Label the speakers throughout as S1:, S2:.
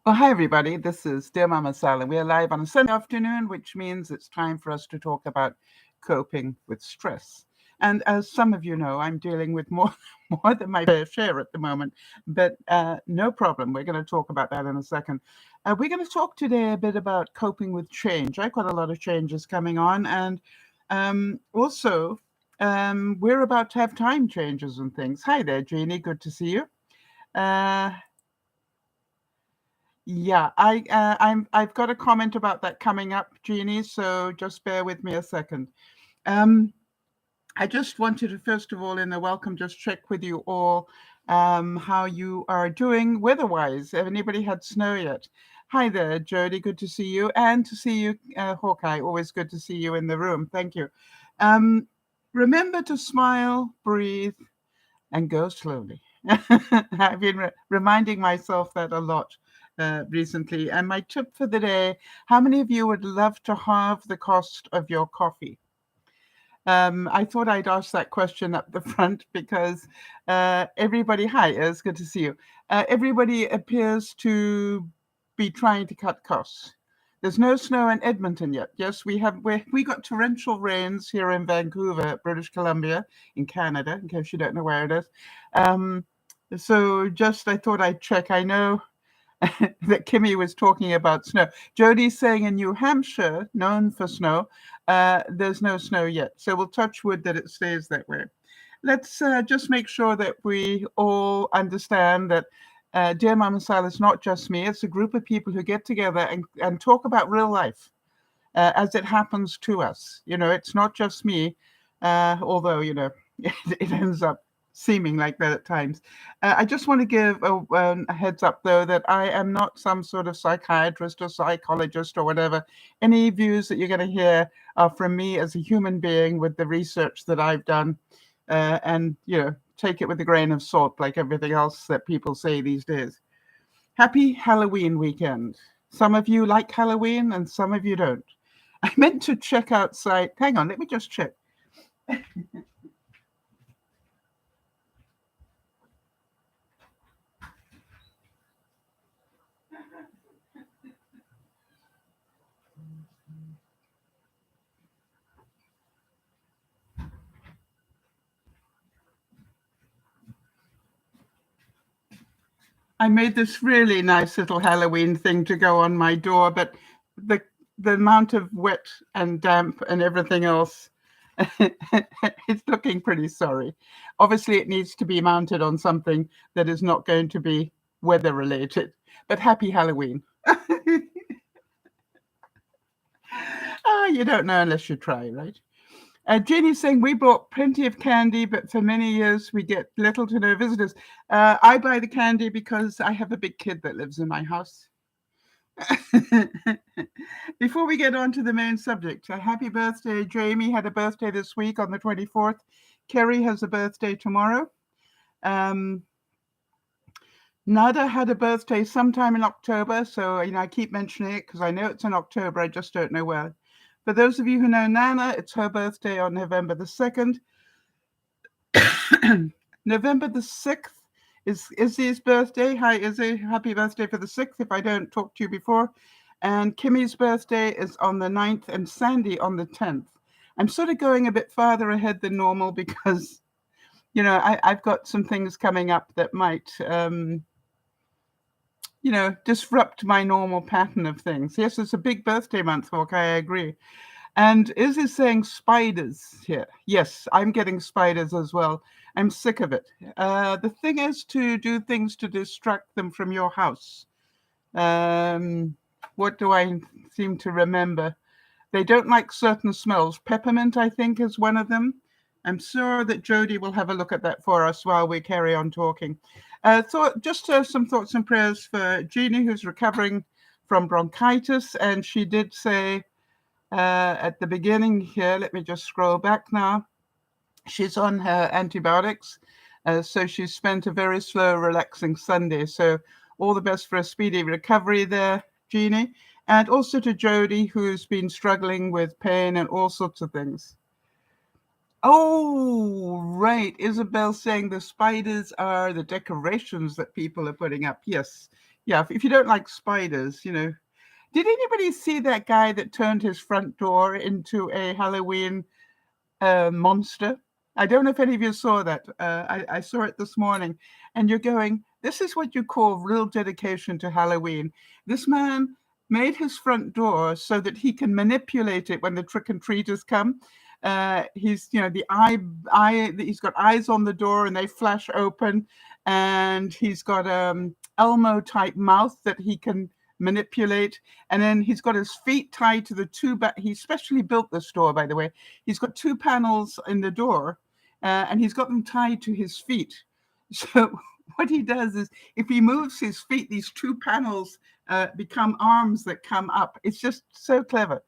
S1: Well, hi, everybody. This is DearMamaSal, and we're live on a Sunday afternoon, which means it's time for us to talk about coping with stress. And as some of you know, I'm dealing with more, more than my fair share at the moment, but no problem. We're going to talk about that in a second. We're going to talk today a bit about coping with change. I've got a lot of changes coming on, and also, we're about to have time changes and things. Hi there, Jeannie. Good to see you. Uh, I've got a comment about that coming up, Jeannie, so just bear with me a second. Um, I just wanted to, first of all, in the welcome, just check with you all how you are doing weather-wise. Have anybody had snow yet? Hi there, Jody. Good to see you. And to see you, Hawkeye. Always good to see you in the room. Thank you. Um, Remember to smile, breathe, and go slowly. I've been reminding myself that a lot recently. And my tip for the day, how many of you would love to halve the cost of your coffee? I thought I'd ask that question up the front because everybody, hi, it's good to see you. Everybody appears to be trying to cut costs. There's no snow in Edmonton yet. Yes, we got torrential rains here in Vancouver, British Columbia, in Canada, in case you don't know where it is. Um, so just I thought I'd check. I know that Kimmy was talking about snow. Jody's saying in New Hampshire, known for snow, there's no snow yet. So we'll touch wood that it stays that way. Let's just make sure that we all understand that Dear Mama Sal is not just me. It's a group of people who get together and talk about real life as it happens to us. You know, it's not just me, although, you know, it ends up seeming like that at times. I just want to give a heads up, though, that I am not some sort of psychiatrist or psychologist or whatever. Any views that you're going to hear are from me as a human being with the research that I've done. And, you know, take it with a grain of salt, like everything else that people say these days. Happy Halloween weekend. Some of you like Halloween and some of you don't. I meant to check outside. Hang on, let me just check. I made this really nice little Halloween thing to go on my door, but the the amount of wet and damp and everything else, it's looking pretty sorry. Obviously, it needs to be mounted on something that is not going to be weather related. But happy Halloween. You don't know unless you try, right? Jeannie's saying we bought plenty of candy, but for many years we get little to no visitors. I buy the candy because I have a big kid that lives in my house. Before we get on to the main subject, a happy birthday. Jamie had a birthday this week on the 24th. Kerry has a birthday tomorrow. Um, Nada had a birthday sometime in October, so I keep mentioning it because I know it's in October. I just don't know where. For those of you who know Nana, it's her birthday on November the 2nd. November the 6th is Izzy's birthday. Hi, Izzy. Happy birthday for the 6th, if I don't talk to you before. And Kimmy's birthday is on the 9th and Sandy on the 10th. I'm sort of going a bit farther ahead than normal because, I've got some things coming up that might, disrupt my normal pattern of things. Yes, it's a big birthday month, Hawk. I agree. And Izzy saying spiders here. Yes, I'm getting spiders as well. I'm sick of it. The thing is to do things to distract them from your house. What do I seem to remember? They don't like certain smells. Peppermint, I think, is one of them. I'm sure that Jody will have a look at that for us while we carry on talking. Some thoughts and prayers for Jeannie, who's recovering from bronchitis. And she did say at the beginning here, let me just scroll back now. She's on her antibiotics. So she's spent a very slow, relaxing Sunday. So all the best for a speedy recovery there, Jeannie. And also to Jody, who's been struggling with pain and all sorts of things. Oh, right. Isabel saying the spiders are the decorations that people are putting up. Yes. yeah, if you don't like spiders, you know. Did anybody see that guy that turned his front door into a Halloween monster? I don't know if any of you saw that. I saw it this morning, and you're going, this is what you call real dedication to Halloween. This man made his front door so that he can manipulate it when the trick-and-treaters come. He's, you know, he's got eyes on the door and they flash open, and he's got Elmo type mouth that he can manipulate, and then he's got his feet tied to the two he specially built this door, by the way. He's got two panels in the door, and he's got them tied to his feet. So what he does is, if he moves his feet, these two panels become arms that come up. It's just so clever.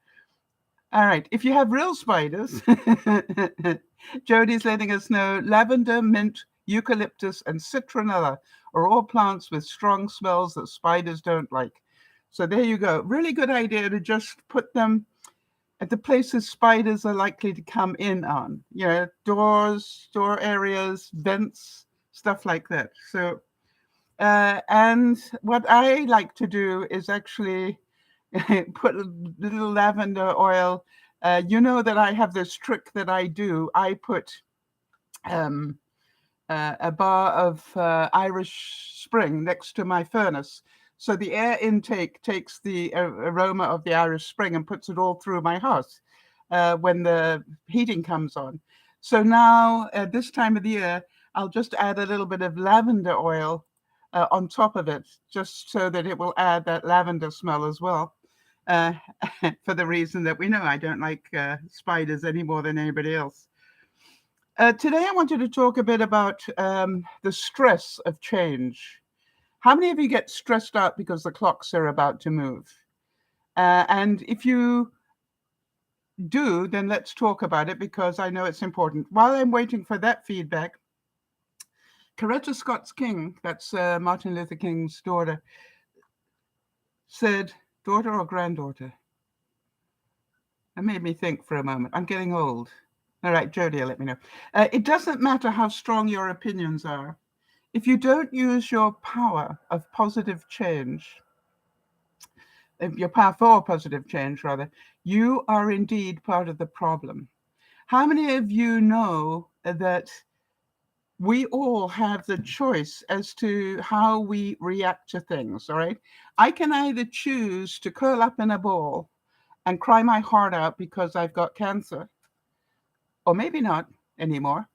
S1: All right, if you have real spiders, Jody's letting us know lavender, mint, eucalyptus, and citronella are all plants with strong smells that spiders don't like. So there you go. Really good idea to just put them at the places spiders are likely to come in on. You know, doors, door areas, vents, stuff like that. So, and what I like to do is actually put a little lavender oil. You know that I have this trick that I do. I put a bar of Irish Spring next to my furnace. So the air intake takes the aroma of the Irish Spring and puts it all through my house when the heating comes on. So now at this time of the year, I'll just add a little bit of lavender oil on top of it, just so that it will add that lavender smell as well. For the reason that we know I don't like spiders any more than anybody else. Today I wanted to talk a bit about the stress of change. How many of you get stressed out because the clocks are about to move? And if you do, then let's talk about it, because I know it's important. While I'm waiting for that feedback, Coretta Scott King, that's Martin Luther King's daughter, said, daughter or granddaughter? That made me think for a moment. I'm getting old. All right, Jody, let me know. It doesn't matter how strong your opinions are. If you don't use your power of positive change, your power for positive change, rather, you are indeed part of the problem. How many of you know that we all have the choice as to how we react to things, all right? I can either choose to curl up in a ball and cry my heart out because I've got cancer, or maybe not anymore,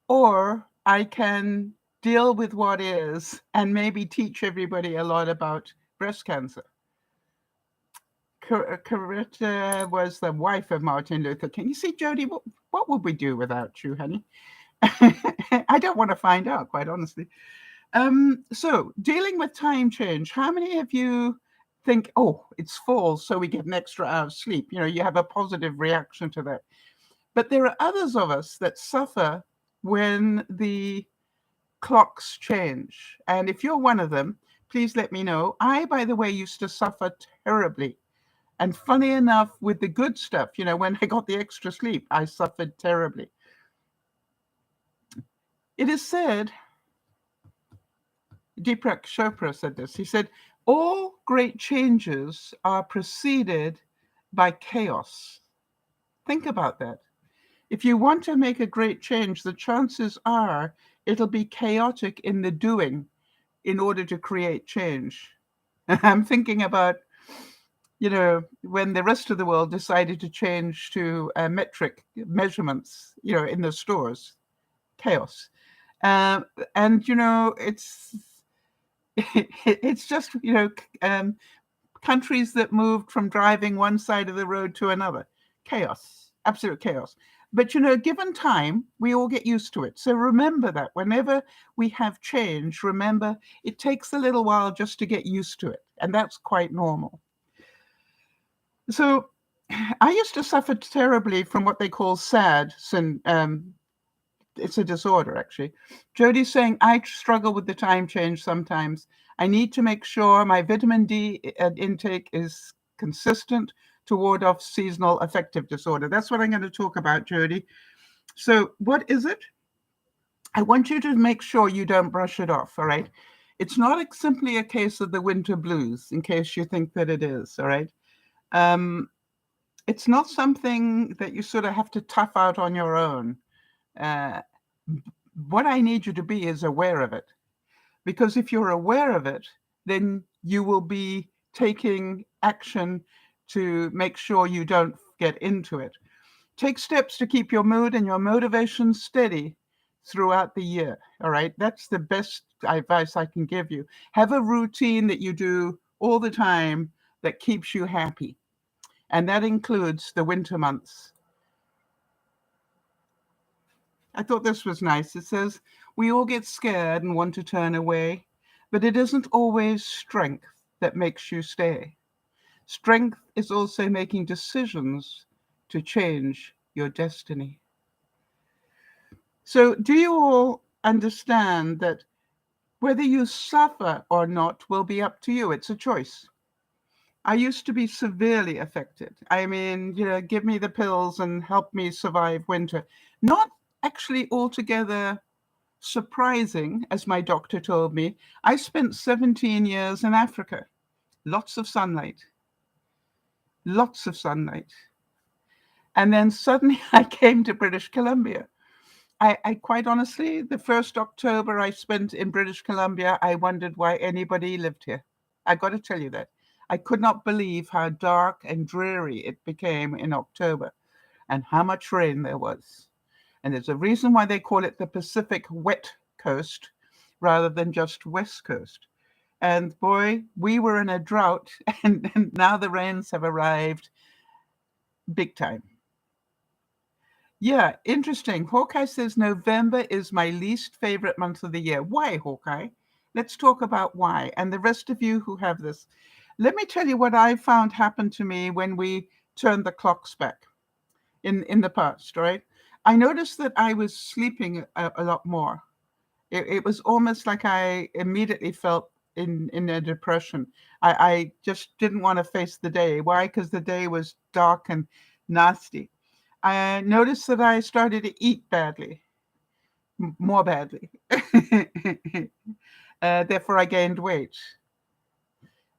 S1: or I can deal with what is and maybe teach everybody a lot about breast cancer. Coretta was the wife of Martin Luther King. You see, Jody, what would we do without you, honey? I don't want to find out, quite honestly. So dealing with time change, how many of you think, oh, it's fall, so we get an extra hour of sleep? You know, you have a positive reaction to that. But there are others of us that suffer when the clocks change. And if you're one of them, please let me know. I, by the way, used to suffer terribly. And funny enough, with the good stuff, you know, when I got the extra sleep, I suffered terribly. It is said, Deepak Chopra said this, he said, all great changes are preceded by chaos. Think about that. If you want to make a great change, the chances are it'll be chaotic in the doing in order to create change. I'm thinking about, you know, when the rest of the world decided to change to metric measurements, you know, in the stores, chaos. And, you know, it's just, you know, countries that moved from driving one side of the road to another. Chaos, absolute chaos. But, you know, given time, we all get used to it. So remember that whenever we have change, remember it takes a little while just to get used to it. And that's quite normal. So I used to suffer terribly from what they call SAD. It's a disorder, actually. Jody's saying, I struggle with the time change sometimes. I need to make sure my vitamin D intake is consistent to ward off seasonal affective disorder. That's what I'm going to talk about, Jody. So what is it? I want you to make sure you don't brush it off, all right? It's not simply a case of the winter blues, in case you think that it is, all right? Um, it's not something that you sort of have to tough out on your own. Uh, what I need you to be is aware of it. Because if you're aware of it, then you will be taking action to make sure you don't get into it. Take steps to keep your mood and your motivation steady throughout the year. All right. That's the best advice I can give you. Have a routine that you do all the time that keeps you happy. And that includes the winter months. I thought this was nice. It says, we all get scared and want to turn away, but it isn't always strength that makes you stay. Strength is also making decisions to change your destiny. So, do you all understand that whether you suffer or not will be up to you? It's a choice. I used to be severely affected. I mean, give me the pills and help me survive winter. Not actually altogether surprising, as my doctor told me. I spent 17 years in Africa. Lots of sunlight. Lots of sunlight. And then suddenly I came to British Columbia. I quite honestly, the first October I spent in British Columbia, I wondered why anybody lived here. I got to tell you that. I could not believe how dark and dreary it became in October and how much rain there was. And there's a reason why they call it the Pacific Wet Coast rather than just West Coast. And boy, we were in a drought, and now the rains have arrived big time. Yeah, interesting. Hawkeye says November is my least favorite month of the year. Why, Hawkeye? Let's talk about why. And the rest of you who have this, let me tell you what I found happened to me when we turned the clocks back in the past, right? I noticed that I was sleeping a lot more. It was almost like I immediately felt in a depression. I just didn't want to face the day. Why? Because the day was dark and nasty. I noticed that I started to eat badly, more badly. Therefore, I gained weight.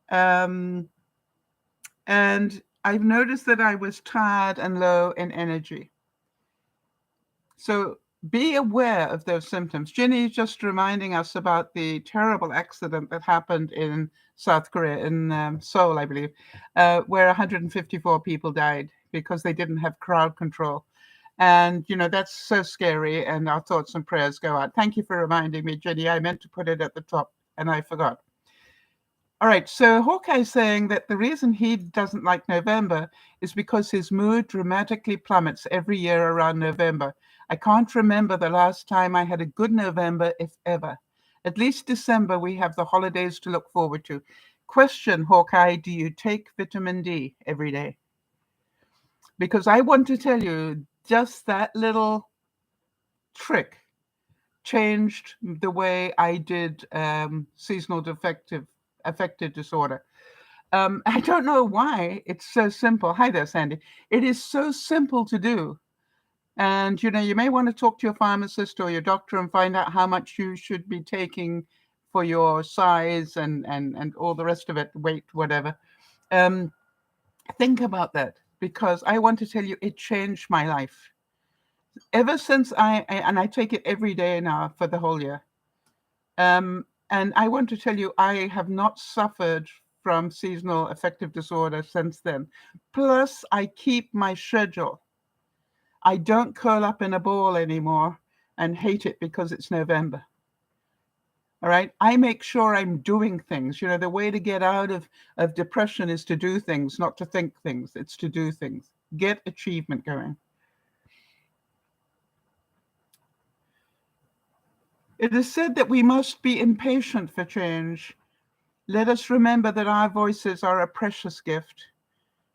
S1: Um, and I've noticed that I was tired and low in energy. So be aware of those symptoms. Ginny is just reminding us about the terrible accident that happened in South Korea, in Seoul, I believe, where 154 people died because they didn't have crowd control. And, that's so scary, and our thoughts and prayers go out. Thank you for reminding me, Ginny. I meant to put it at the top, and I forgot. All right, so Hawkeye's saying that the reason he doesn't like November is because his mood dramatically plummets every year around November. I can't remember the last time I had a good November, if ever. At least December, we have the holidays to look forward to. Question, Hawkeye, do you take vitamin D every day? Because I want to tell you, just that little trick changed the way I did seasonal affective disorder. I don't know why it's so simple. Hi there, Sandy. It is so simple to do. And, you may want to talk to your pharmacist or your doctor and find out how much you should be taking for your size and all the rest of it, weight, whatever. Think about that, because I want to tell you, it changed my life. Ever since and I take it every day now for the whole year. And I want to tell you, I have not suffered from seasonal affective disorder since then. Plus, I keep my schedule. I don't curl up in a ball anymore and hate it because it's November. All right. I make sure I'm doing things. The way to get out of depression is to do things, not to think things. It's to do things. Get achievement going. It is said that we must be impatient for change. Let us remember that our voices are a precious gift,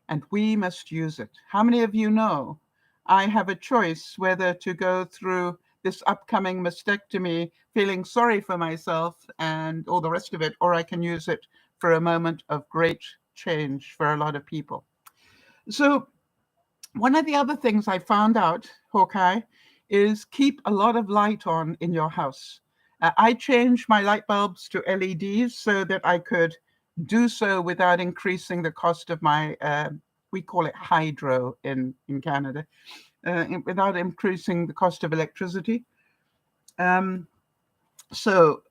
S1: and we must use it. How many of you know I have a choice whether to go through this upcoming mastectomy feeling sorry for myself and all the rest of it, or I can use it for a moment of great change for a lot of people. So one of the other things I found out, Hawkeye, is keep a lot of light on in your house. I changed my light bulbs to LEDs so that I could do so without increasing the cost of my, we call it hydro in Canada, without increasing the cost of electricity. So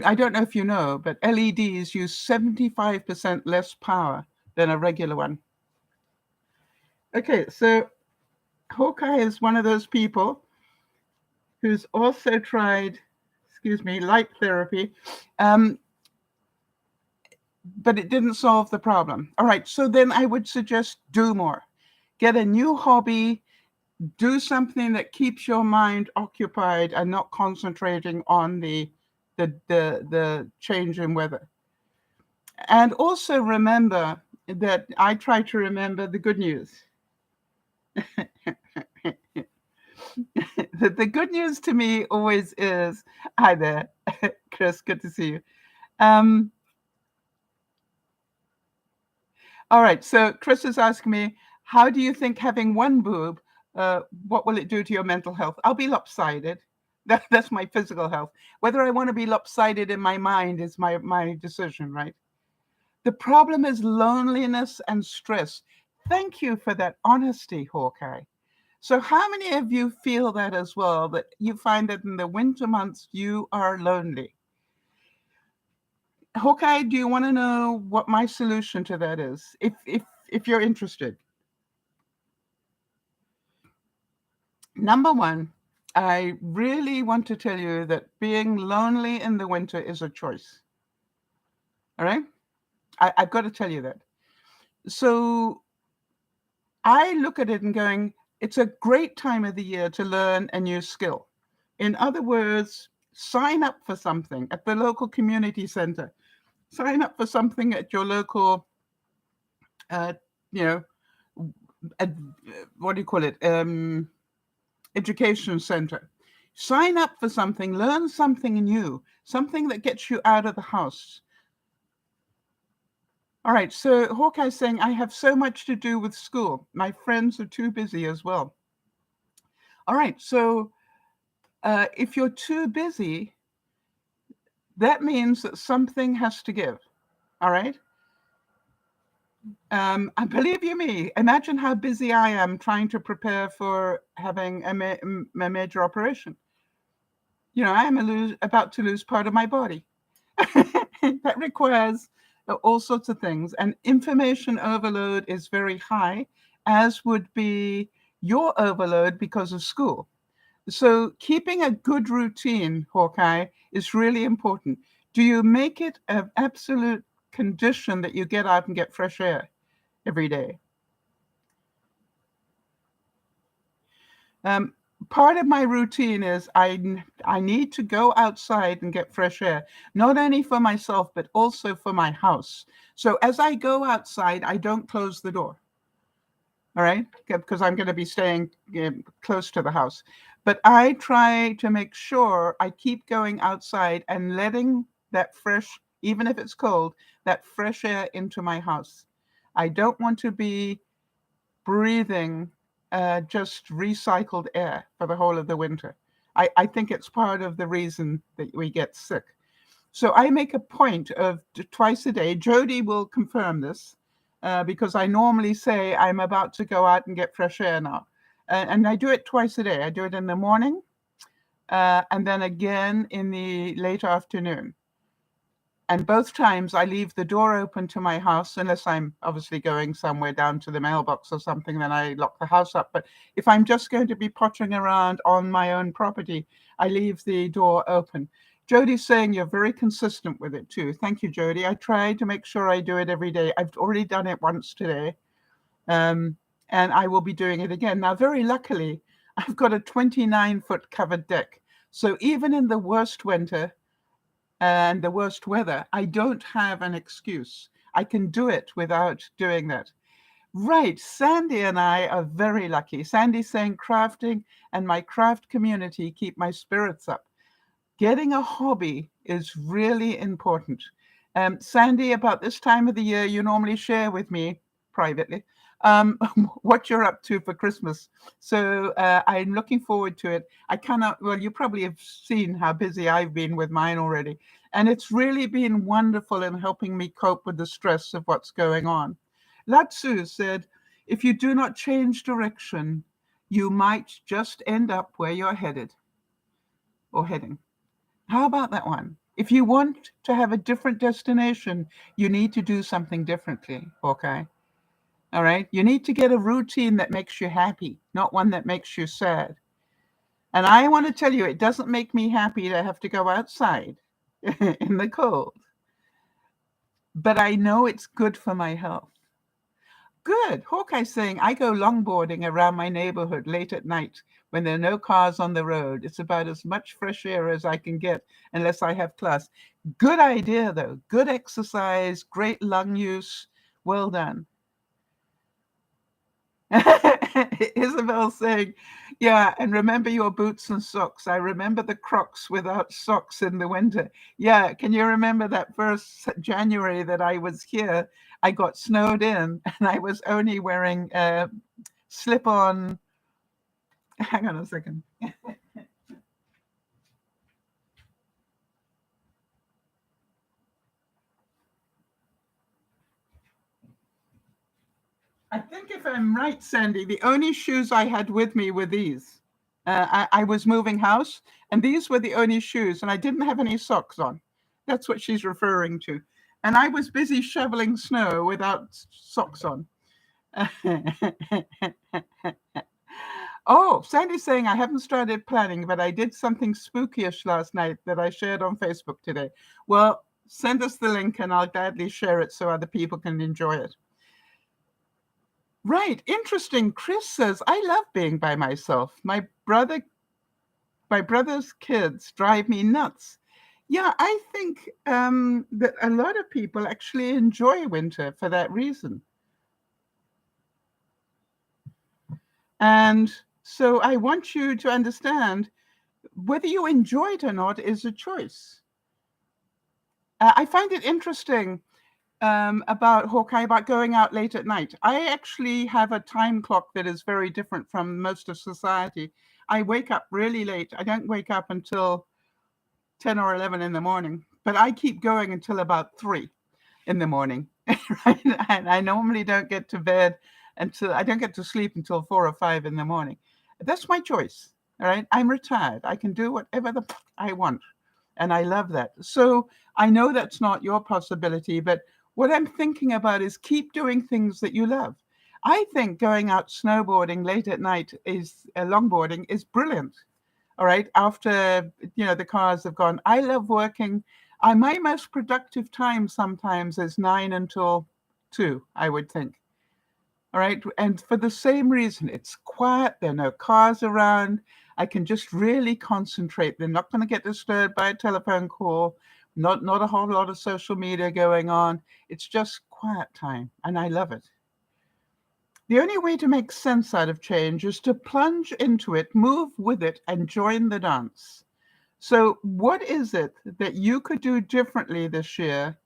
S1: I don't know if you know, but LEDs use 75% less power than a regular one. Okay, so Hawkeye is one of those people who's also tried, light therapy, but it didn't solve the problem. All right, so then I would suggest do more. Get a new hobby, do something that keeps your mind occupied and not concentrating on the change in weather. And also remember that I try to remember the good news. The good news to me always is, hi there, Chris, good to see you. All right, so Chris is asking me, how do you think having one boob, what will it do to your mental health? I'll be lopsided. That's my physical health. Whether I want to be lopsided in my mind is my decision, right? The problem is loneliness and stress. Thank you for that honesty, Hawkeye. So how many of you feel that as well, that you find that in the winter months you are lonely? Hawkeye, do you want to know what my solution to that is, if you're interested? Number one, I really want to tell you that being lonely in the winter is a choice. All right? I've got to tell you that. So I look at it and going, it's a great time of the year to learn a new skill. In other words, sign up for something at the local community center. Sign up for something at your local, what do you call it? Education center. Sign up for something, learn something new, something that gets you out of the house. All right, so Hawkeye's saying, I have so much to do with school. My friends are too busy as well. All right, so if you're too busy, that means that something has to give. All right? And believe you me, imagine how busy I am trying to prepare for having a major operation. I am about to lose part of my body. That requires all sorts of things. And information overload is very high, as would be your overload because of school. So keeping a good routine, Hawkeye, is really important. Do you make it an absolute condition that you get out and get fresh air every day? Part of my routine is I need to go outside and get fresh air, not only for myself, but also for my house. So as I go outside, I don't close the door. All right, because I'm going to be staying close to the house. But I try to make sure I keep going outside and letting that fresh, even if it's cold, that fresh air into my house. I don't want to be breathing just recycled air for the whole of the winter. I think it's part of the reason that we get sick. So I make a point of twice a day. Jody will confirm this because I normally say I'm about to go out and get fresh air now. And I do it twice a day. I do it in the morning and then again in the late afternoon. And both times I leave the door open to my house, unless I'm obviously going somewhere down to the mailbox or something, then I lock the house up. But if I'm just going to be pottering around on my own property, I leave the door open. Jody's saying you're very consistent with it too. Thank you, Jody. I try to make sure I do it every day. I've already done it once today, and I will be doing it again. Now, very luckily, I've got a 29-foot covered deck. So even in the worst winter, and the worst weather, I don't have an excuse. I can do it without doing that. Right, Sandy and I are very lucky. Sandy's saying crafting and my craft community keep my spirits up. Getting a hobby is really important. Sandy, about this time of the year, you normally share with me privately what you're up to for Christmas. So I'm looking forward to it. I cannot, well, you probably have seen how busy I've been with mine already. And it's really been wonderful in helping me cope with the stress of what's going on. Lao Tzu said, if you do not change direction, you might just end up where you're headed or heading. How about that one? If you want to have a different destination, you need to do something differently, okay? All right. You need to get a routine that makes you happy, not one that makes you sad. And I want to tell you, it doesn't make me happy to have to go outside in the cold, but I know it's good for my health. Good. Hawkeye's saying, I go longboarding around my neighborhood late at night when there are no cars on the road. It's about as much fresh air as I can get unless I have class. Good idea, though. Good exercise, great lung use. Well done. Isabel saying, yeah, and remember your boots and socks. I remember the Crocs without socks in the winter. Yeah, can you remember that first January that I was here? I got snowed in and I was only wearing slip-on. Hang on a second. I think if I'm right, Sandy, the only shoes I had with me were these. I was moving house, and these were the only shoes, and I didn't have any socks on. That's what she's referring to. And I was busy shoveling snow without socks on. Oh, Sandy's saying I haven't started planning, but I did something spookyish last night that I shared on Facebook today. Well, send us the link and I'll gladly share it so other people can enjoy it. Right. Interesting. Chris says, I love being by myself. My brother's kids drive me nuts. Yeah, I think that a lot of people actually enjoy winter for that reason. And so I want you to understand whether you enjoy it or not is a choice. I find it interesting about Hawkeye, about going out late at night. I actually have a time clock that is very different from most of society. I wake up really late. I don't wake up until 10 or 11 in the morning, but I keep going until about 3 in the morning. Right? And I normally don't get to bed until I don't get to sleep until 4 or 5 in the morning. That's my choice. All right. I'm retired. I can do whatever I want. And I love that. So I know that's not your possibility, but what I'm thinking about is keep doing things that you love. I think going out snowboarding late at night is longboarding is brilliant. All right. After, the cars have gone, I love working. My most productive time sometimes is 9 until 2, I would think. All right. And for the same reason, it's quiet. There are no cars around. I can just really concentrate. They're not going to get disturbed by a telephone call, not a whole lot of social media going on. It's just quiet time. And I love it. The only way to make sense out of change is to plunge into it, move with it, and join the dance. So what is it that you could do differently this year,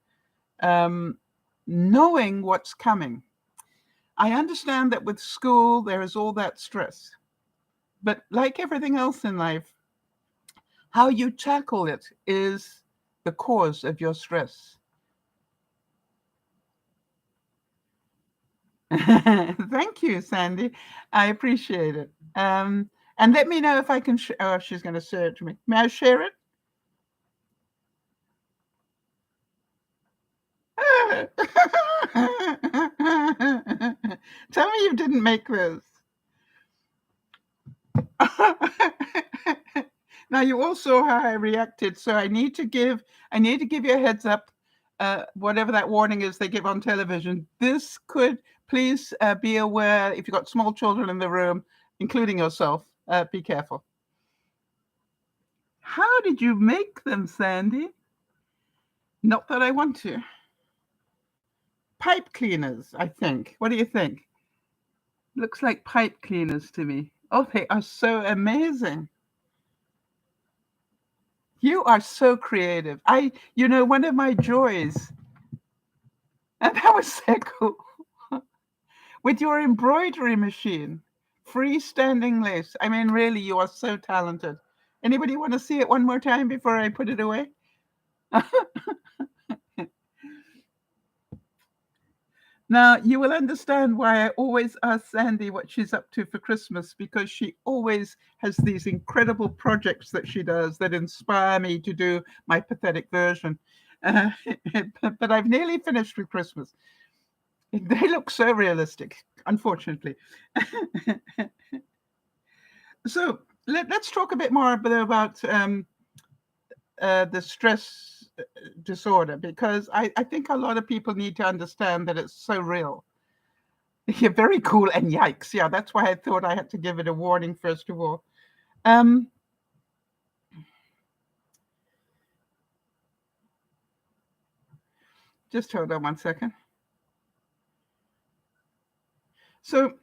S1: knowing what's coming? I understand that with school, there is all that stress. But like everything else in life, how you tackle it is the cause of your stress. Thank you, Sandy. I appreciate it. And let me know if I can. Oh, she's going to share it to me. May I share it? Tell me you didn't make this. Now you all saw how I reacted, so I need to give you a heads up. Whatever that warning is they give on television, this could please be aware if you've got small children in the room, including yourself. Be careful. How did you make them, Sandy? Not that I want to. Pipe cleaners, I think. What do you think? Looks like pipe cleaners to me. Oh, they are so amazing. You are so creative. One of my joys, and that was so cool, with your embroidery machine, freestanding lace. I mean, really, you are so talented. Anybody want to see it one more time before I put it away? Now, you will understand why I always ask Sandy what she's up to for Christmas, because she always has these incredible projects that she does that inspire me to do my pathetic version. Uh, but I've nearly finished with Christmas. They look so realistic, unfortunately. So let's talk a bit more about the stress disorder, because I think a lot of people need to understand that it's so real. Yeah, very cool, and yikes. Yeah, that's why I thought I had to give it a warning first of all. Um, just hold on one second. So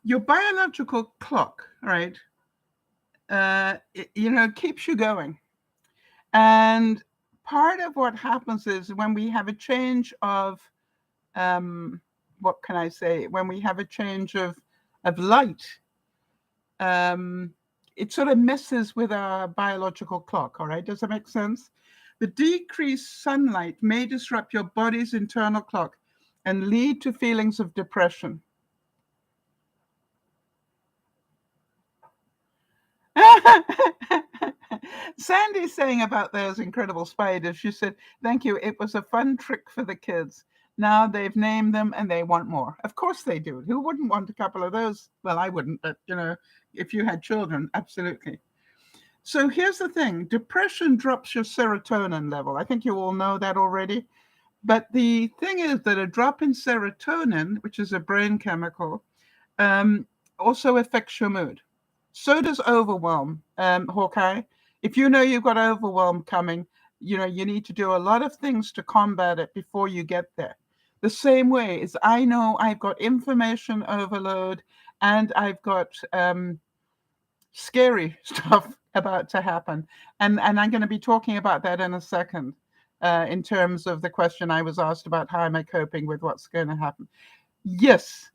S1: your biological clock, right? Keeps you going. And part of what happens is when we have a change of, what can I say? When we have a change of light, it sort of messes with our biological clock. All right, does that make sense? The decreased sunlight may disrupt your body's internal clock and lead to feelings of depression. Sandy's saying about those incredible spiders, she said, "Thank you. It was a fun trick for the kids. Now they've named them and they want more." Of course they do. Who wouldn't want a couple of those? Well, I wouldn't, but if you had children, absolutely. So here's the thing: depression drops your serotonin level. I think you all know that already. But the thing is that a drop in serotonin, which is a brain chemical, um, also affects your mood. So does overwhelm, Hawkeye. If you know you've got overwhelm coming, you need to do a lot of things to combat it before you get there. The same way as I know I've got information overload and I've got scary stuff about to happen. And I'm going to be talking about that in a second, in terms of the question I was asked about how am I coping with what's going to happen. Yes,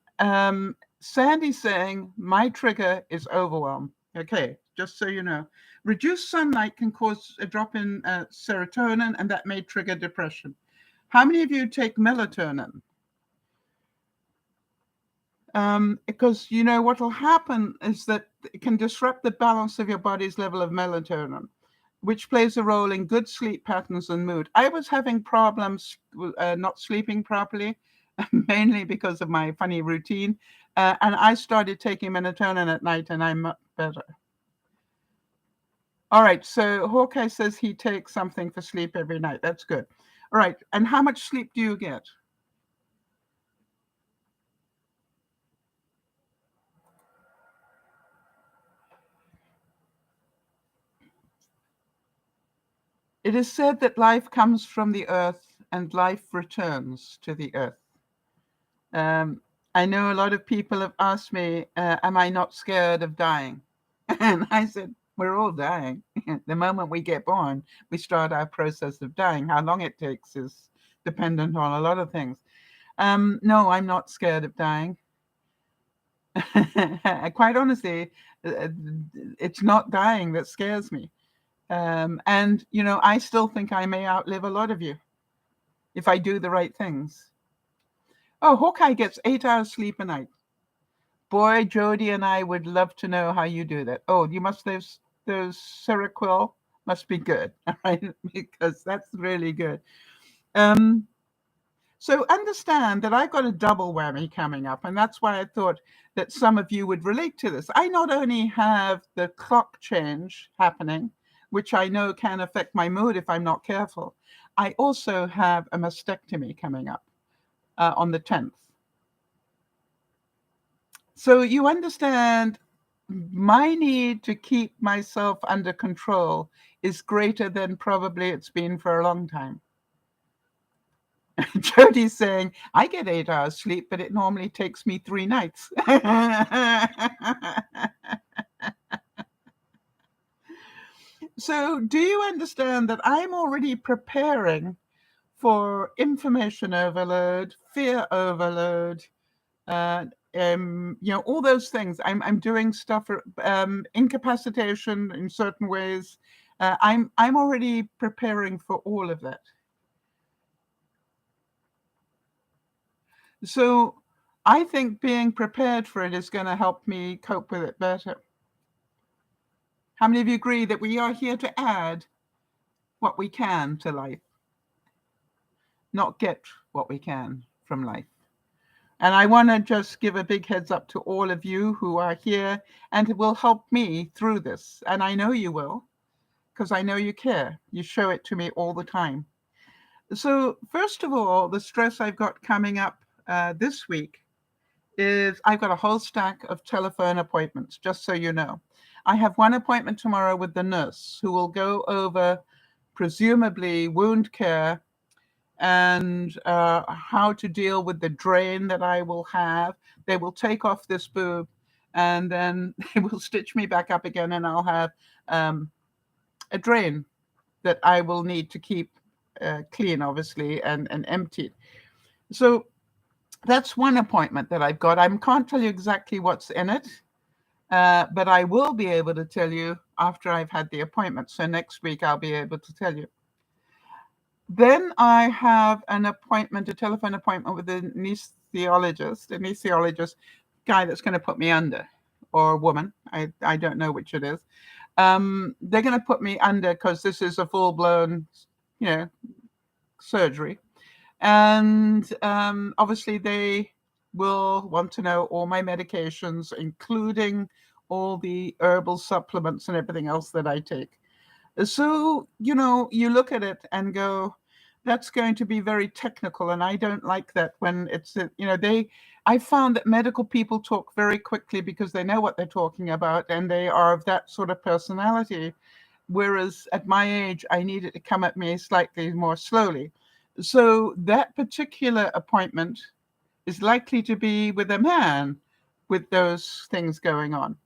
S1: Sandy's saying my trigger is overwhelm. Okay, just so you know. Reduced sunlight can cause a drop in serotonin, and that may trigger depression. How many of you take melatonin? Because what will happen is that it can disrupt the balance of your body's level of melatonin, which plays a role in good sleep patterns and mood. I was having problems not sleeping properly, mainly because of my funny routine, and I started taking melatonin at night, and I'm much better. All right, so Hawkeye says he takes something for sleep every night. That's good. All right, and how much sleep do you get? It is said that life comes from the earth and life returns to the earth. I know a lot of people have asked me, am I not scared of dying? And I said, we're all dying. The moment we get born, we start our process of dying. How long it takes is dependent on a lot of things. No, I'm not scared of dying. Quite honestly, it's not dying that scares me. And, I still think I may outlive a lot of you if I do the right things. Oh, Hawkeye gets 8 hours sleep a night. Boy, Jody and I would love to know how you do that. Oh, you must have those Seroquel must be good, all right? Because that's really good. So understand that I've got a double whammy coming up, and that's why I thought that some of you would relate to this. I not only have the clock change happening, which I know can affect my mood if I'm not careful, I also have a mastectomy coming up on the 10th. So you understand my need to keep myself under control is greater than probably it's been for a long time. Jody's saying, I get 8 hours sleep, but it normally takes me 3 nights. So do you understand that I'm already preparing for information overload, fear overload, all those things. I'm doing stuff for incapacitation in certain ways. I'm already preparing for all of that. So I think being prepared for it is going to help me cope with it better. How many of you agree that we are here to add what we can to life, not get what we can from life? And I want to just give a big heads up to all of you who are here and will help me through this. And I know you will, because I know you care. You show it to me all the time. So first of all, the stress I've got coming up this week is I've got a whole stack of telephone appointments, just so you know. I have one appointment tomorrow with the nurse who will go over presumably wound care and how to deal with the drain that I will have. They will take off this boob and then they will stitch me back up again, and I'll have a drain that I will need to keep clean, obviously, and emptied. So that's one appointment that I've got. I can't tell you exactly what's in it, but I will be able to tell you after I've had the appointment. So next week I'll be able to tell you. Then I have an appointment, a telephone appointment with an anesthesiologist guy that's going to put me under, or woman. I don't know which it is. They're going to put me under because this is a full-blown, surgery. And obviously they will want to know all my medications, including all the herbal supplements and everything else that I take. So, you look at it and go, that's going to be very technical. And I don't like that when it's, I found that medical people talk very quickly because they know what they're talking about and they are of that sort of personality. Whereas at my age, I need it to come at me slightly more slowly. So that particular appointment is likely to be with a man with those things going on.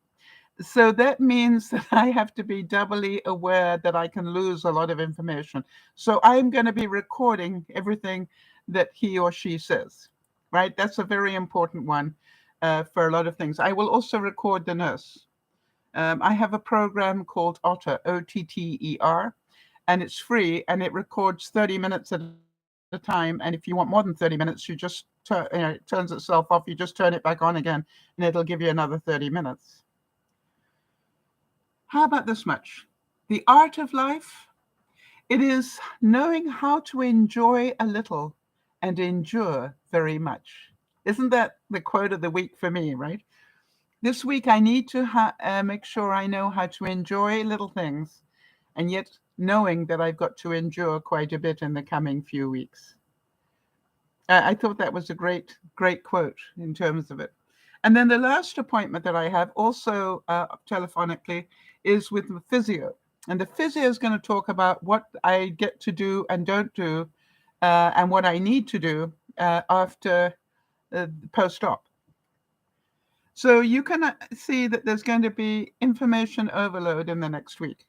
S1: So that means that I have to be doubly aware that I can lose a lot of information. So I'm going to be recording everything that he or she says, right? That's a very important one for a lot of things. I will also record the nurse. I have a program called Otter, Otter, and it's free, and it records 30 minutes at a time. And if you want more than 30 minutes, you just it turns itself off. You just turn it back on again, and it'll give you another 30 minutes. How about this much? The art of life, it is knowing how to enjoy a little and endure very much. Isn't that the quote of the week for me, right? This week, I need to make sure I know how to enjoy little things, and yet knowing that I've got to endure quite a bit in the coming few weeks. I thought that was a great, great quote in terms of it. And then the last appointment that I have also telephonically is with the physio. And the physio is going to talk about what I get to do and don't do and what I need to do after post-op. So you can see that there's going to be information overload in the next week.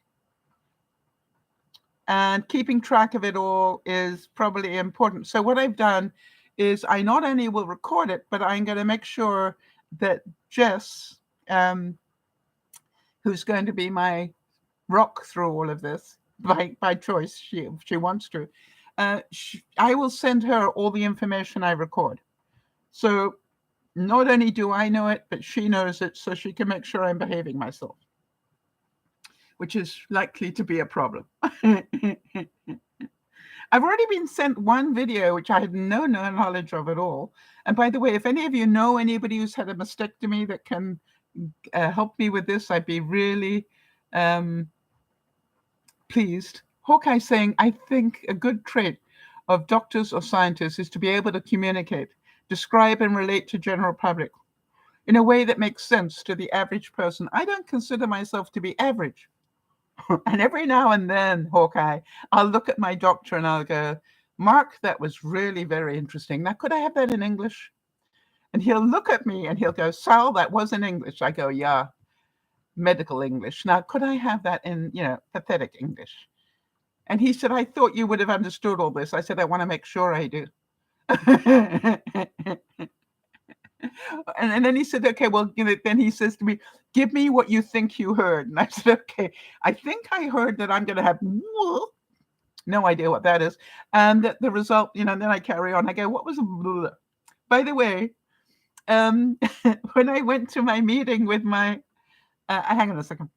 S1: And keeping track of it all is probably important. So what I've done is I not only will record it, but I'm going to make sure that Jess, who's going to be my rock through all of this by choice, she wants to, I will send her all the information I record. So not only do I know it, but she knows it, so she can make sure I'm behaving myself, which is likely to be a problem. I've already been sent one video, which I had no knowledge of at all. And by the way, if any of you know anybody who's had a mastectomy that can help me with this, I'd be really pleased. Hawkeye saying, I think a good trait of doctors or scientists is to be able to communicate, describe and relate to general public in a way that makes sense to the average person. I don't consider myself to be average. And every now and then, Hawkeye, I'll look at my doctor and I'll go, Mark, that was really very interesting. Now, could I have that in English? And he'll look at me and he'll go, Sal, that was in English. I go, yeah, medical English. Now, could I have that in, pathetic English? And he said, I thought you would have understood all this. I said, I want to make sure I do. And and then he said, okay, well, then he says to me, give me what you think you heard. And I said, okay, I think I heard that I'm going to have no idea what that is. And that the result, then I carry on. I go, what was by the way, when I went to my meeting with my, hang on a second.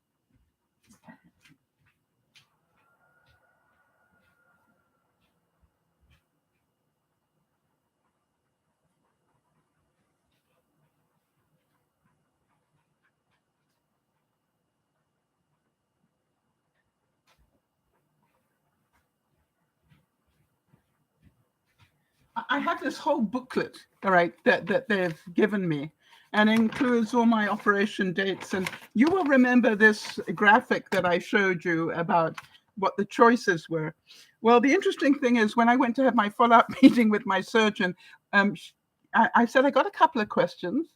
S1: I have this whole booklet, all right, that they've given me, and includes all my operation dates. And you will remember this graphic that I showed you about what the choices were. Well, the interesting thing is when I went to have my follow-up meeting with my surgeon, I said, I got a couple of questions,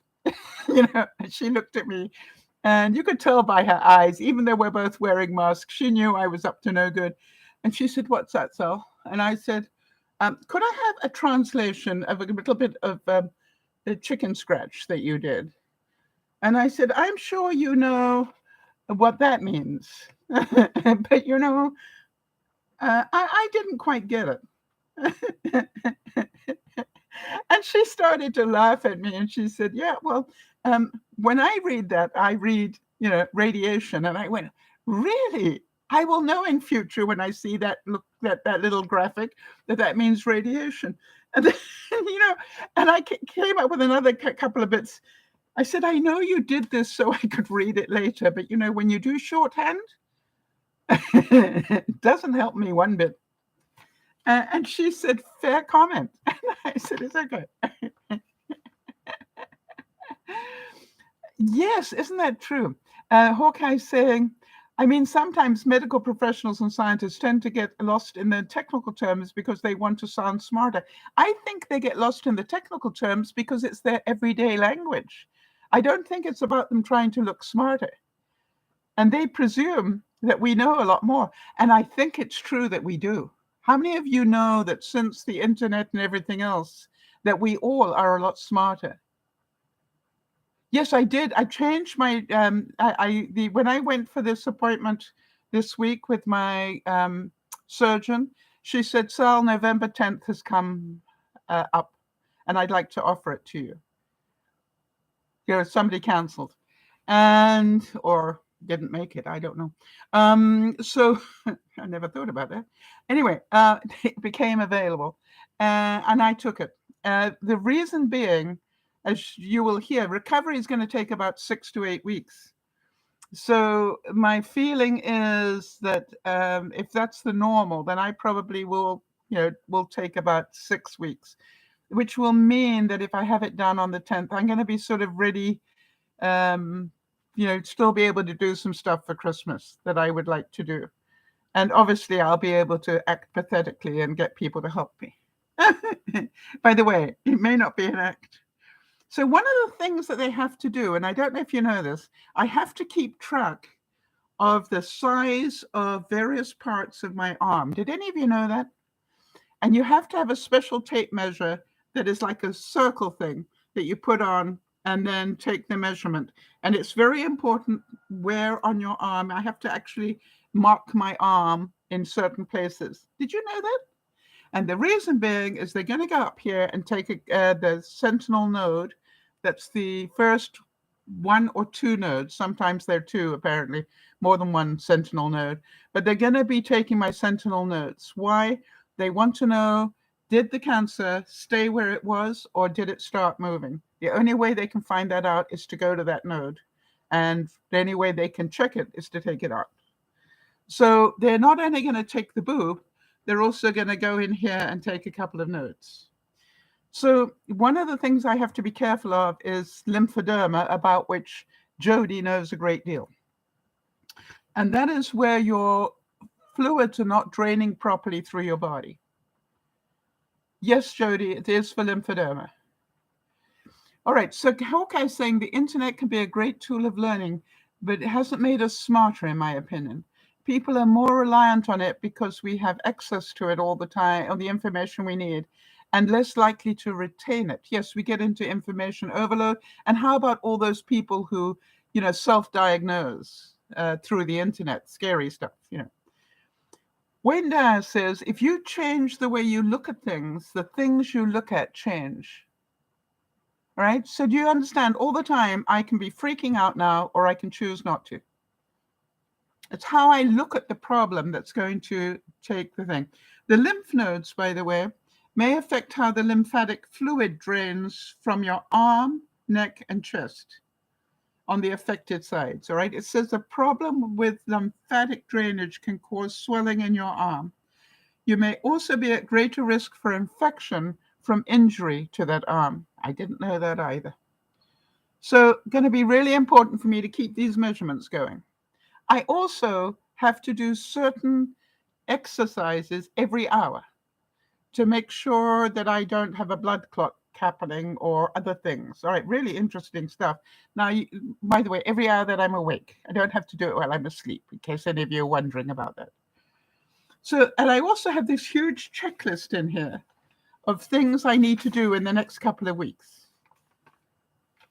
S1: and she looked at me, and you could tell by her eyes, even though we're both wearing masks, she knew I was up to no good. And she said, what's that, Sal? And I said, could I have a translation of a little bit of the chicken scratch that you did? And I said, I'm sure you know what that means. But, I didn't quite get it. And she started to laugh at me and she said, yeah, well, when I read that, I read, radiation. And I went, really? I will know in future when I see that little graphic that means radiation. And then, and I came up with another couple of bits. I said, I know you did this so I could read it later, but when you do shorthand, it doesn't help me one bit. And she said, fair comment. And I said, it's okay. Yes, isn't that true? Hawkeye's saying, sometimes medical professionals and scientists tend to get lost in the technical terms because they want to sound smarter. I think they get lost in the technical terms because it's their everyday language. I don't think it's about them trying to look smarter. And they presume that we know a lot more. And I think it's true that we do. How many of you know that since the internet and everything else, that we all are a lot smarter? Yes, I did. I changed my, when I went for this appointment this week with my surgeon, she said, Sal, November 10th has come up and I'd like to offer it to you. Somebody canceled or didn't make it. I don't know. So I never thought about that. Anyway, it became available and I took it. The reason being, as you will hear, recovery is going to take about 6 to 8 weeks. So my feeling is that if that's the normal, then I probably will take about 6 weeks, which will mean that if I have it done on the 10th, I'm going to be sort of ready, still be able to do some stuff for Christmas that I would like to do. And obviously I'll be able to act pathetically and get people to help me. By the way, it may not be an act. So one of the things that they have to do, and I don't know if you know this, I have to keep track of the size of various parts of my arm. Did any of you know that? And you have to have a special tape measure that is like a circle thing that you put on and then take the measurement. And it's very important where on your arm. I have to actually mark my arm in certain places. Did you know that? And the reason being is they're going to go up here and take the sentinel node. That's the first 1 or 2 nodes. Sometimes they're 2, apparently, more than 1 sentinel node. But they're going to be taking my sentinel nodes. Why? They want to know, did the cancer stay where it was or did it start moving? The only way they can find that out is to go to that node. And the only way they can check it is to take it out. So they're not only going to take the boob, they're also going to go in here and take a couple of nodes. So one of the things I have to be careful of is lymphoderma, about which Jody knows a great deal. And that is where your fluids are not draining properly through your body. Yes, Jody, it is for lymphoderma. All right, so Hawkeye's saying the internet can be a great tool of learning, but it hasn't made us smarter, in my opinion. People are more reliant on it because we have access to it all the time, or the information we need. and less likely to retain it. Yes, we get into information overload. And how about all those people who, self-diagnose through the internet? Scary stuff, Wayne Dyer says, if you change the way you look at things, the things you look at change. All right? So do you understand? All the time, I can be freaking out now, or I can choose not to. It's how I look at the problem that's going to take the thing. The lymph nodes, by the way, may affect how the lymphatic fluid drains from your arm, neck, and chest on the affected sides, all right? It says the problem with lymphatic drainage can cause swelling in your arm. You may also be at greater risk for infection from injury to that arm. I didn't know that either. So going to be really important for me to keep these measurements going. I also have to do certain exercises every hour to make sure that I don't have a blood clot happening or other things. All right, really interesting stuff. Now, by the way, every hour that I'm awake, I don't have to do it while I'm asleep, in case any of you are wondering about that. So, and I also have this huge checklist in here of things I need to do in the next couple of weeks.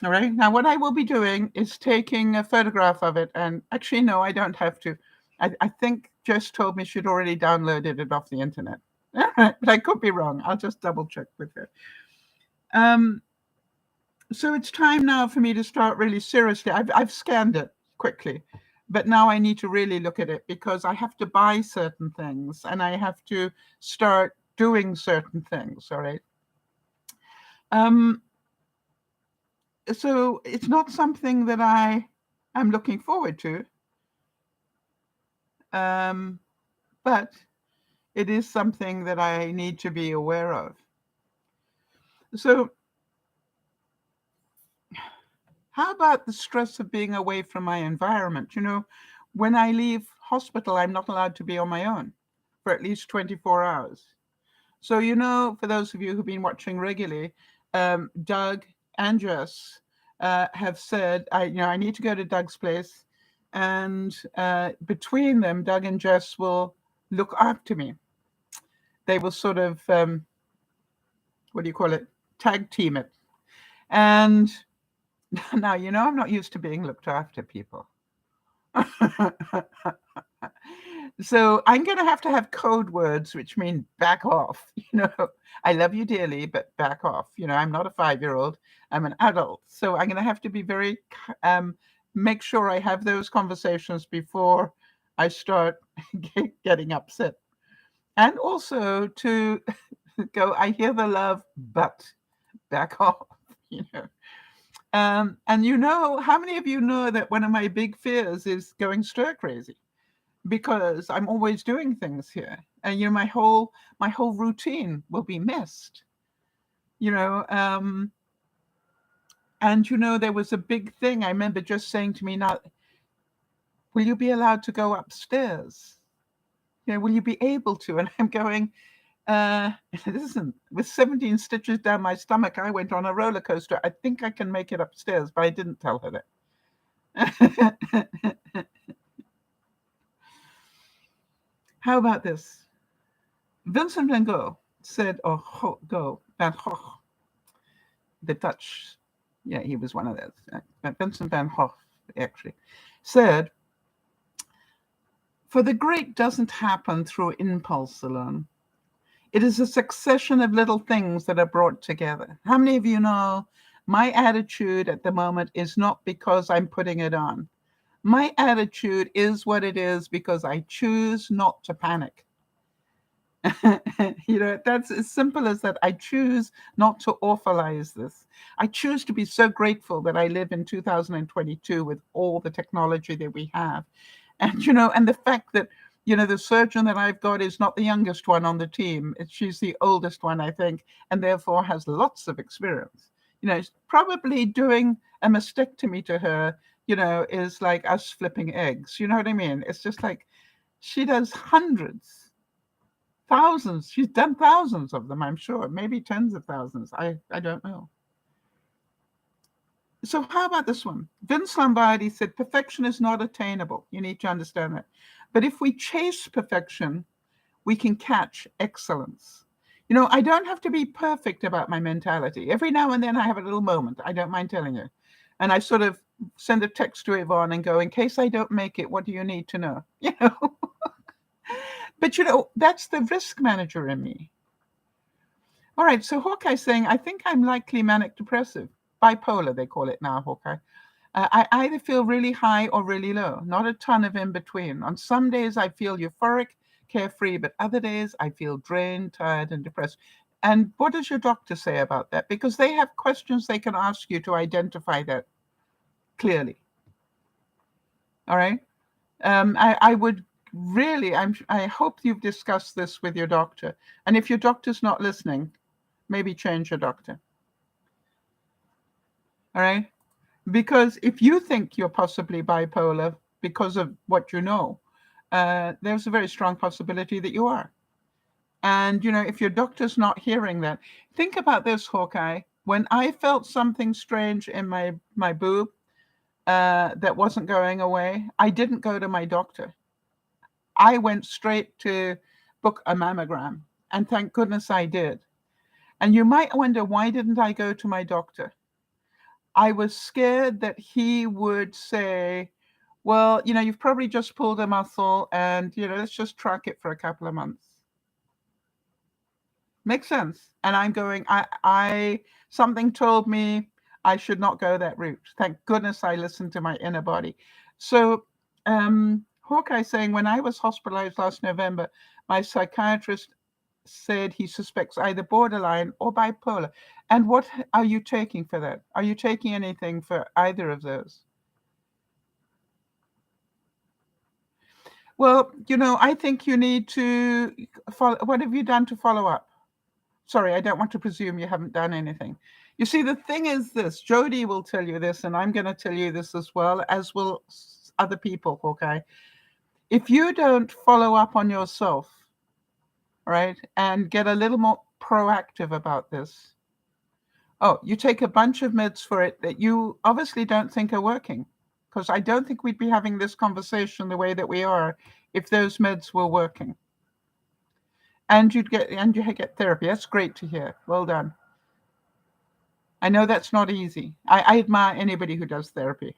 S1: All right, now what I will be doing is taking a photograph of it, and actually, no, I don't have to. I think Jess told me she'd already downloaded it off the internet. But I could be wrong. I'll just double check with her. So it's time now for me to start really seriously. I've scanned it quickly, but now I need to really look at it because I have to buy certain things and I have to start doing certain things. All right. So it's not something that I'm looking forward to, but it is something that I need to be aware of. So how about the stress of being away from my environment? When I leave hospital, I'm not allowed to be on my own for at least 24 hours. So, for those of you who've been watching regularly, Doug and Jess have said, I need to go to Doug's place. And between them, Doug and Jess will look after me. They will sort of, tag team it. And now, I'm not used to being looked after, people. So I'm going to have code words, which mean back off. I love you dearly, but back off. I'm not a 5-year-old. I'm an adult. So I'm going to have to be very, make sure I have those conversations before I start getting upset. And also to go, I hear the love, but back off, And how many of you know that one of my big fears is going stir crazy? Because I'm always doing things here. And my whole routine will be missed. And there was a big thing. I remember just saying to me, now, will you be allowed to go upstairs? Will you be able to? And I'm going, listen, with 17 stitches down my stomach, I went on a roller coaster. I think I can make it upstairs, but I didn't tell her that. How about this? Vincent van Gogh said, Van Gogh, the Dutch, he was one of those. Vincent van Gogh, actually, said, for the great doesn't happen through impulse alone. It is a succession of little things that are brought together. How many of you know my attitude at the moment is not because I'm putting it on? My attitude is what it is because I choose not to panic. That's as simple as that. I choose not to awfulize this. I choose to be so grateful that I live in 2022 with all the technology that we have. And, and the fact that, the surgeon that I've got is not the youngest one on the team. She's the oldest one, I think, and therefore has lots of experience. Probably doing a mastectomy to her, is like us flipping eggs. You know what I mean? It's just like she does hundreds, thousands. She's done thousands of them, I'm sure, maybe tens of thousands. I don't know. So how about this one? Vince Lombardi said, perfection is not attainable. You need to understand that. But if we chase perfection, we can catch excellence. I don't have to be perfect about my mentality. Every now and then I have a little moment. I don't mind telling you. And I sort of send a text to Yvonne and go, in case I don't make it, what do you need to know? But that's the risk manager in me. All right, so Hawkeye's saying, I think I'm likely manic depressive. Bipolar, they call it now, Hawkeye. I either feel really high or really low, not a ton of in between. On some days I feel euphoric, carefree, but other days I feel drained, tired, and depressed. And what does your doctor say about that? Because they have questions they can ask you to identify that clearly. All right. I would really, I hope you've discussed this with your doctor. And if your doctor's not listening, maybe change your doctor. All right. Because if you think you're possibly bipolar because of what you know, there's a very strong possibility that you are. And, if your doctor's not hearing that, think about this, Hawkeye. When I felt something strange in my boob that wasn't going away, I didn't go to my doctor. I went straight to book a mammogram. And thank goodness I did. And you might wonder, why didn't I go to my doctor? I was scared that he would say, well, you've probably just pulled a muscle and, let's just track it for a couple of months. Makes sense. And I'm going, something told me I should not go that route. Thank goodness I listened to my inner body. So, Hawkeye saying, when I was hospitalized last November, my psychiatrist said he suspects either borderline or bipolar. And what are you taking for that? Are you taking anything for either of those? Well, I think you need to follow. What have you done to follow up? Sorry, I don't want to presume you haven't done anything. You see, the thing is this, Jody will tell you this, and I'm going to tell you this as well, as will other people, Hawkeye. If you don't follow up on yourself, right, and get a little more proactive about this, you take a bunch of meds for it that you obviously don't think are working, because I don't think we'd be having this conversation the way that we are if those meds were working. And you get therapy. That's great to hear. Well done. I know that's not easy. I admire anybody who does therapy.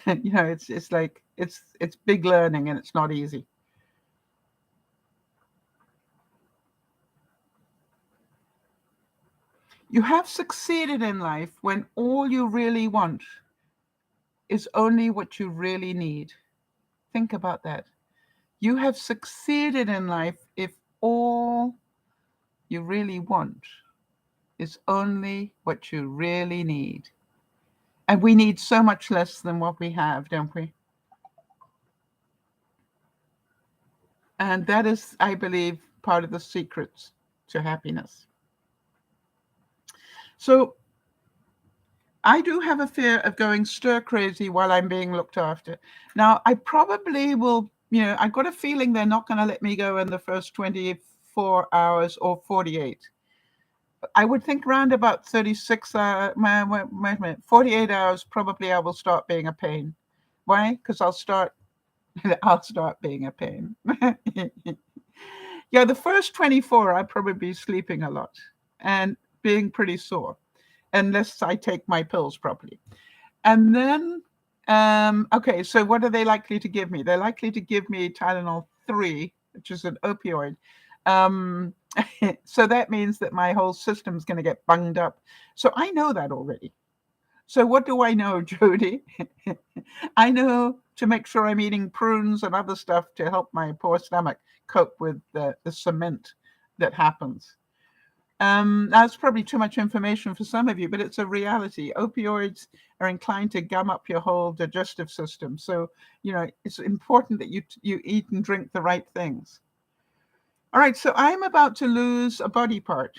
S1: It's like it's big learning and it's not easy. You have succeeded in life when all you really want is only what you really need. Think about that. You have succeeded in life if all you really want is only what you really need. And we need so much less than what we have, don't we? And that is, I believe, part of the secrets to happiness. So I do have a fear of going stir crazy while I'm being looked after. Now, I probably will, I've got a feeling they're not going to let me go in the first 24 hours or 48. I would think around about 36 hours, 48 hours, probably I will start being a pain. Why? Because I'll start being a pain. Yeah, the first 24, I'd probably be sleeping a lot and being pretty sore, unless I take my pills properly. And then, okay, so what are they likely to give me? They're likely to give me Tylenol 3, which is an opioid. So that means that my whole system's going to get bunged up. So I know that already. So what do I know, Jody? I know to make sure I'm eating prunes and other stuff to help my poor stomach cope with the cement that happens. That's probably too much information for some of you, but it's a reality. Opioids are inclined to gum up your whole digestive system. So, it's important that you eat and drink the right things. All right, so I'm about to lose a body part.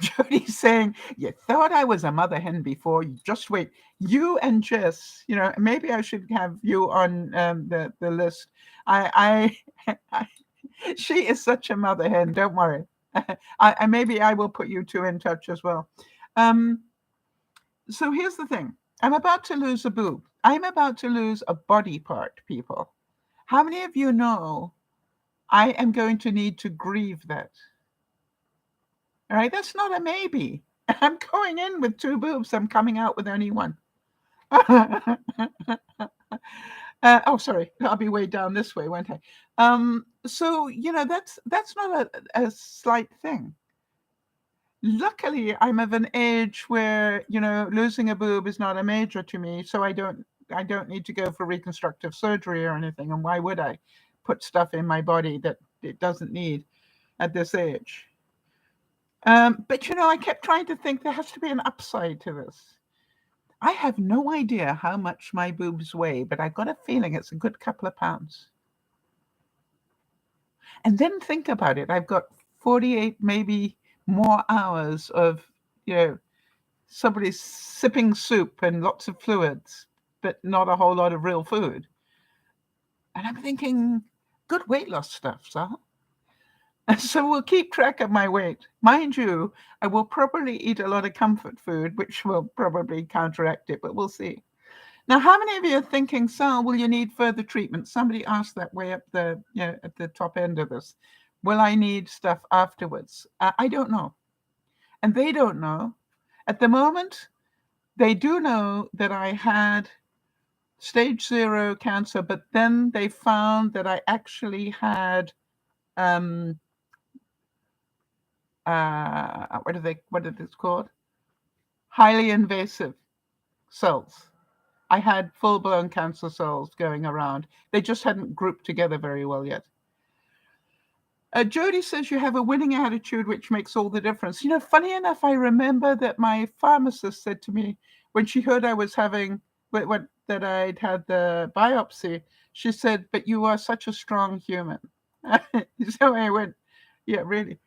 S1: Jody's saying, you thought I was a mother hen before. You just wait. You and Jess, maybe I should have you on the list. She is such a mother hen. Don't worry. Maybe I will put you two in touch as well. So here's the thing. I'm about to lose a boob. I'm about to lose a body part, people. How many of you know I am going to need to grieve that. All right, that's not a maybe. I'm going in with 2 boobs. I'm coming out with only 1. Oh, sorry, I'll be way down this way, won't I? So that's not a slight thing. Luckily, I'm of an age where losing a boob is not a major to me, so I don't need to go for reconstructive surgery or anything. And why would I put stuff in my body that it doesn't need at this age? But I kept trying to think there has to be an upside to this. I have no idea how much my boobs weigh, but I've got a feeling it's a good couple of pounds. And then think about it. I've got 48, maybe more hours of, somebody sipping soup and lots of fluids, but not a whole lot of real food. And I'm thinking, good weight loss stuff, Sal. So we'll keep track of my weight. Mind you, I will probably eat a lot of comfort food, which will probably counteract it, but we'll see. Now, how many of you are thinking, Sal, will you need further treatment? Somebody asked that way up the, at the top end of this. Will I need stuff afterwards? I don't know. And they don't know. At the moment, they do know that I had stage 0 cancer, but then they found that I actually had what is this called? Highly invasive cells. I had full-blown cancer cells going around. They just hadn't grouped together very well yet. Jody says you have a winning attitude, which makes all the difference. Funny enough, I remember that my pharmacist said to me when she heard I was having that I'd had the biopsy, she said, "But you are such a strong human." So I went, "Yeah, really."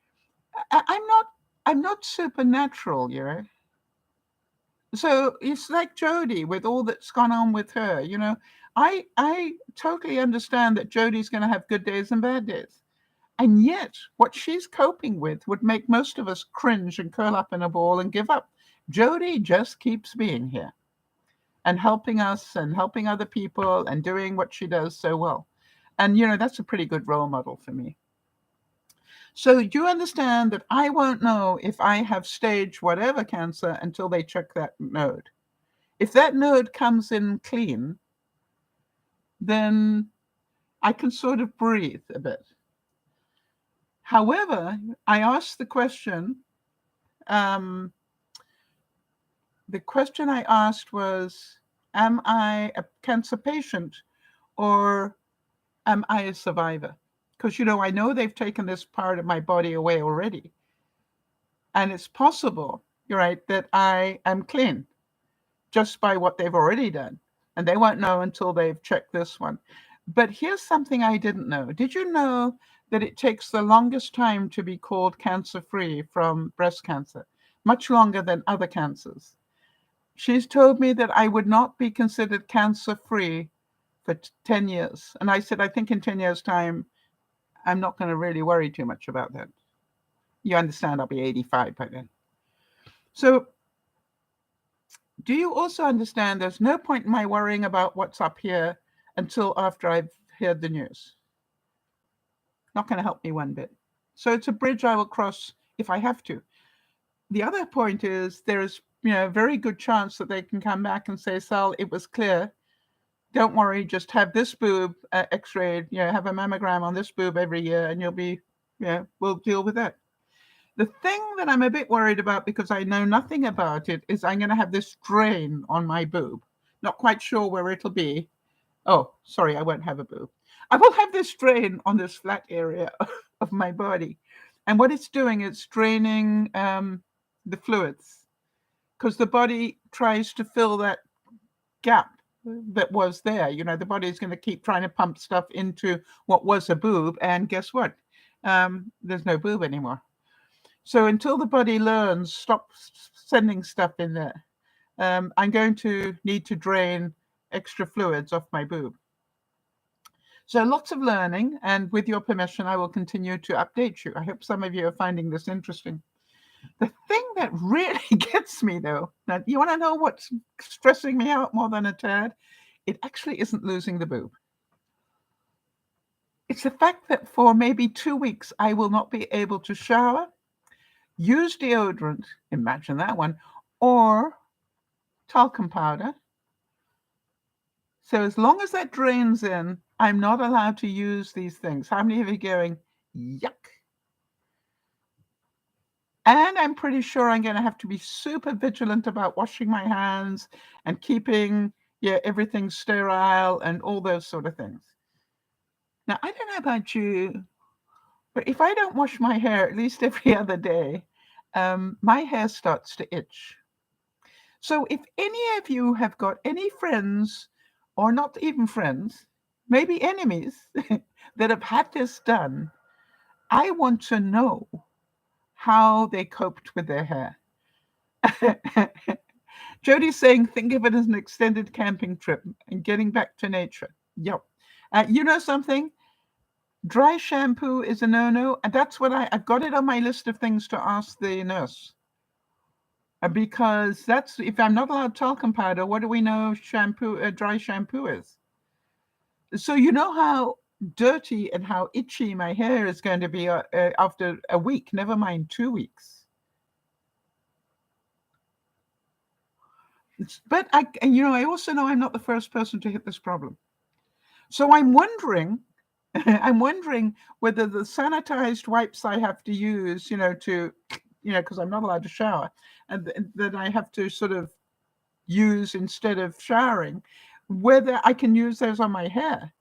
S1: I'm not supernatural, So it's like Jody with all that's gone on with her. I totally understand that Jody's going to have good days and bad days. And yet what she's coping with would make most of us cringe and curl up in a ball and give up. Jody just keeps being here and helping us and helping other people and doing what she does so well. And, that's a pretty good role model for me. So you understand that I won't know if I have stage whatever cancer until they check that node. If that node comes in clean, then I can sort of breathe a bit. However, I asked the question, the question I asked was, am I a cancer patient or am I a survivor? Because, I know they've taken this part of my body away already. And it's possible, right, that I am clean just by what they've already done. And they won't know until they've checked this one. But here's something I didn't know. Did you know that it takes the longest time to be called cancer-free from breast cancer? Much longer than other cancers. She's told me that I would not be considered cancer-free for 10 years. And I said, I think in 10 years' time, I'm not going to really worry too much about that. You understand, I'll be 85 by then. So do you also understand there's no point in my worrying about what's up here until after I've heard the news? Not going to help me one bit. So it's a bridge I will cross if I have to. The other point is there's a very good chance that they can come back and say, Sal, it was clear. Don't worry, just have this boob x-rayed, have a mammogram on this boob every year and you'll be, we'll deal with that. The thing that I'm a bit worried about, because I know nothing about it, is I'm going to have this drain on my boob. Not quite sure where it'll be. Oh, sorry, I won't have a boob. I will have this drain on this flat area of my body. And what it's doing, it's draining the fluids, because the body tries to fill that gap that was there. The body is going to keep trying to pump stuff into what was a boob. And guess what? There's no boob anymore. So until the body learns, stop sending stuff in there, I'm going to need to drain extra fluids off my boob. So lots of learning, and with your permission, I will continue to update you. I hope some of you are finding this interesting. The thing that really gets me, though, now you want to know what's stressing me out more than a tad? It actually isn't losing the boob. It's the fact that for maybe 2 weeks, I will not be able to shower, use deodorant, imagine that one, or talcum powder. So as long as that drains in, I'm not allowed to use these things. How many of you are going, yuck? And I'm pretty sure I'm going to have to be super vigilant about washing my hands and keeping everything sterile and all those sort of things. Now, I don't know about you, but if I don't wash my hair at least every other day, my hair starts to itch. So if any of you have got any friends, or not even friends, maybe enemies, that have had this done, I want to know how they coped with their hair. Jody's saying, think of it as an extended camping trip and getting back to nature. Yep. You know something? Dry shampoo is a no-no, and that's what I've got it on my list of things to ask the nurse. Because that's, if I'm not allowed talcum powder, what do we know dry shampoo is? So you know how dirty and how itchy my hair is going to be after a week, never mind 2 weeks. But I also know I'm not the first person to hit this problem. So I'm wondering whether the sanitized wipes I have to use, because I'm not allowed to shower, and that I have to sort of use instead of showering, whether I can use those on my hair.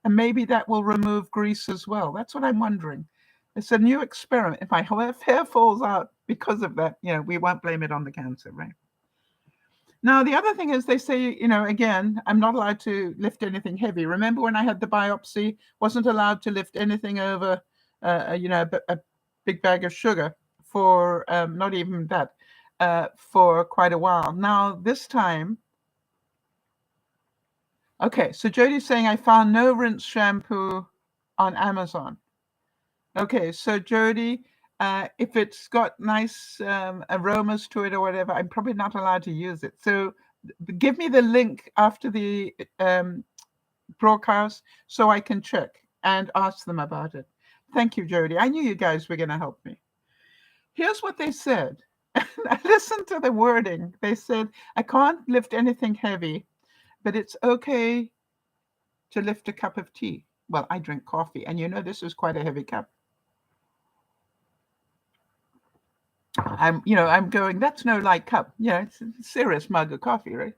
S1: And maybe that will remove grease as well. That's what I'm wondering. It's a new experiment. If my hair falls out because of that, we won't blame it on the cancer, right? Now, the other thing is they say, again, I'm not allowed to lift anything heavy. Remember when I had the biopsy, wasn't allowed to lift anything over, a big bag of sugar for, not even that, for quite a while. Now, this time, okay, so Jody's saying I found no rinse shampoo on Amazon. Okay, so Jody, if it's got nice aromas to it or whatever, I'm probably not allowed to use it. So give me the link after the broadcast so I can check and ask them about it. Thank you, Jody. I knew you guys were going to help me. Here's what they said. I listened to the wording. They said, I can't lift anything heavy, but it's okay to lift a cup of tea. Well, I drink coffee, and this is quite a heavy cup. I'm going, that's no light cup. It's a serious mug of coffee, right?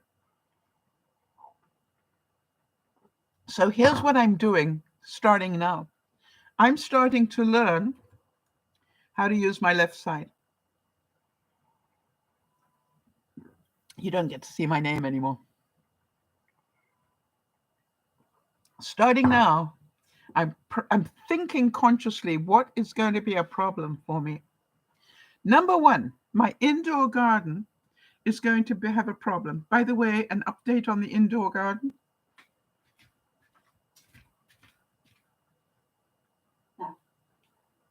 S1: So here's what I'm doing starting now. I'm starting to learn how to use my left side. You don't get to see my name anymore. Starting now, I'm thinking consciously what is going to be a problem for me. Number one, my indoor garden is going to have a problem. By the way, an update on the indoor garden.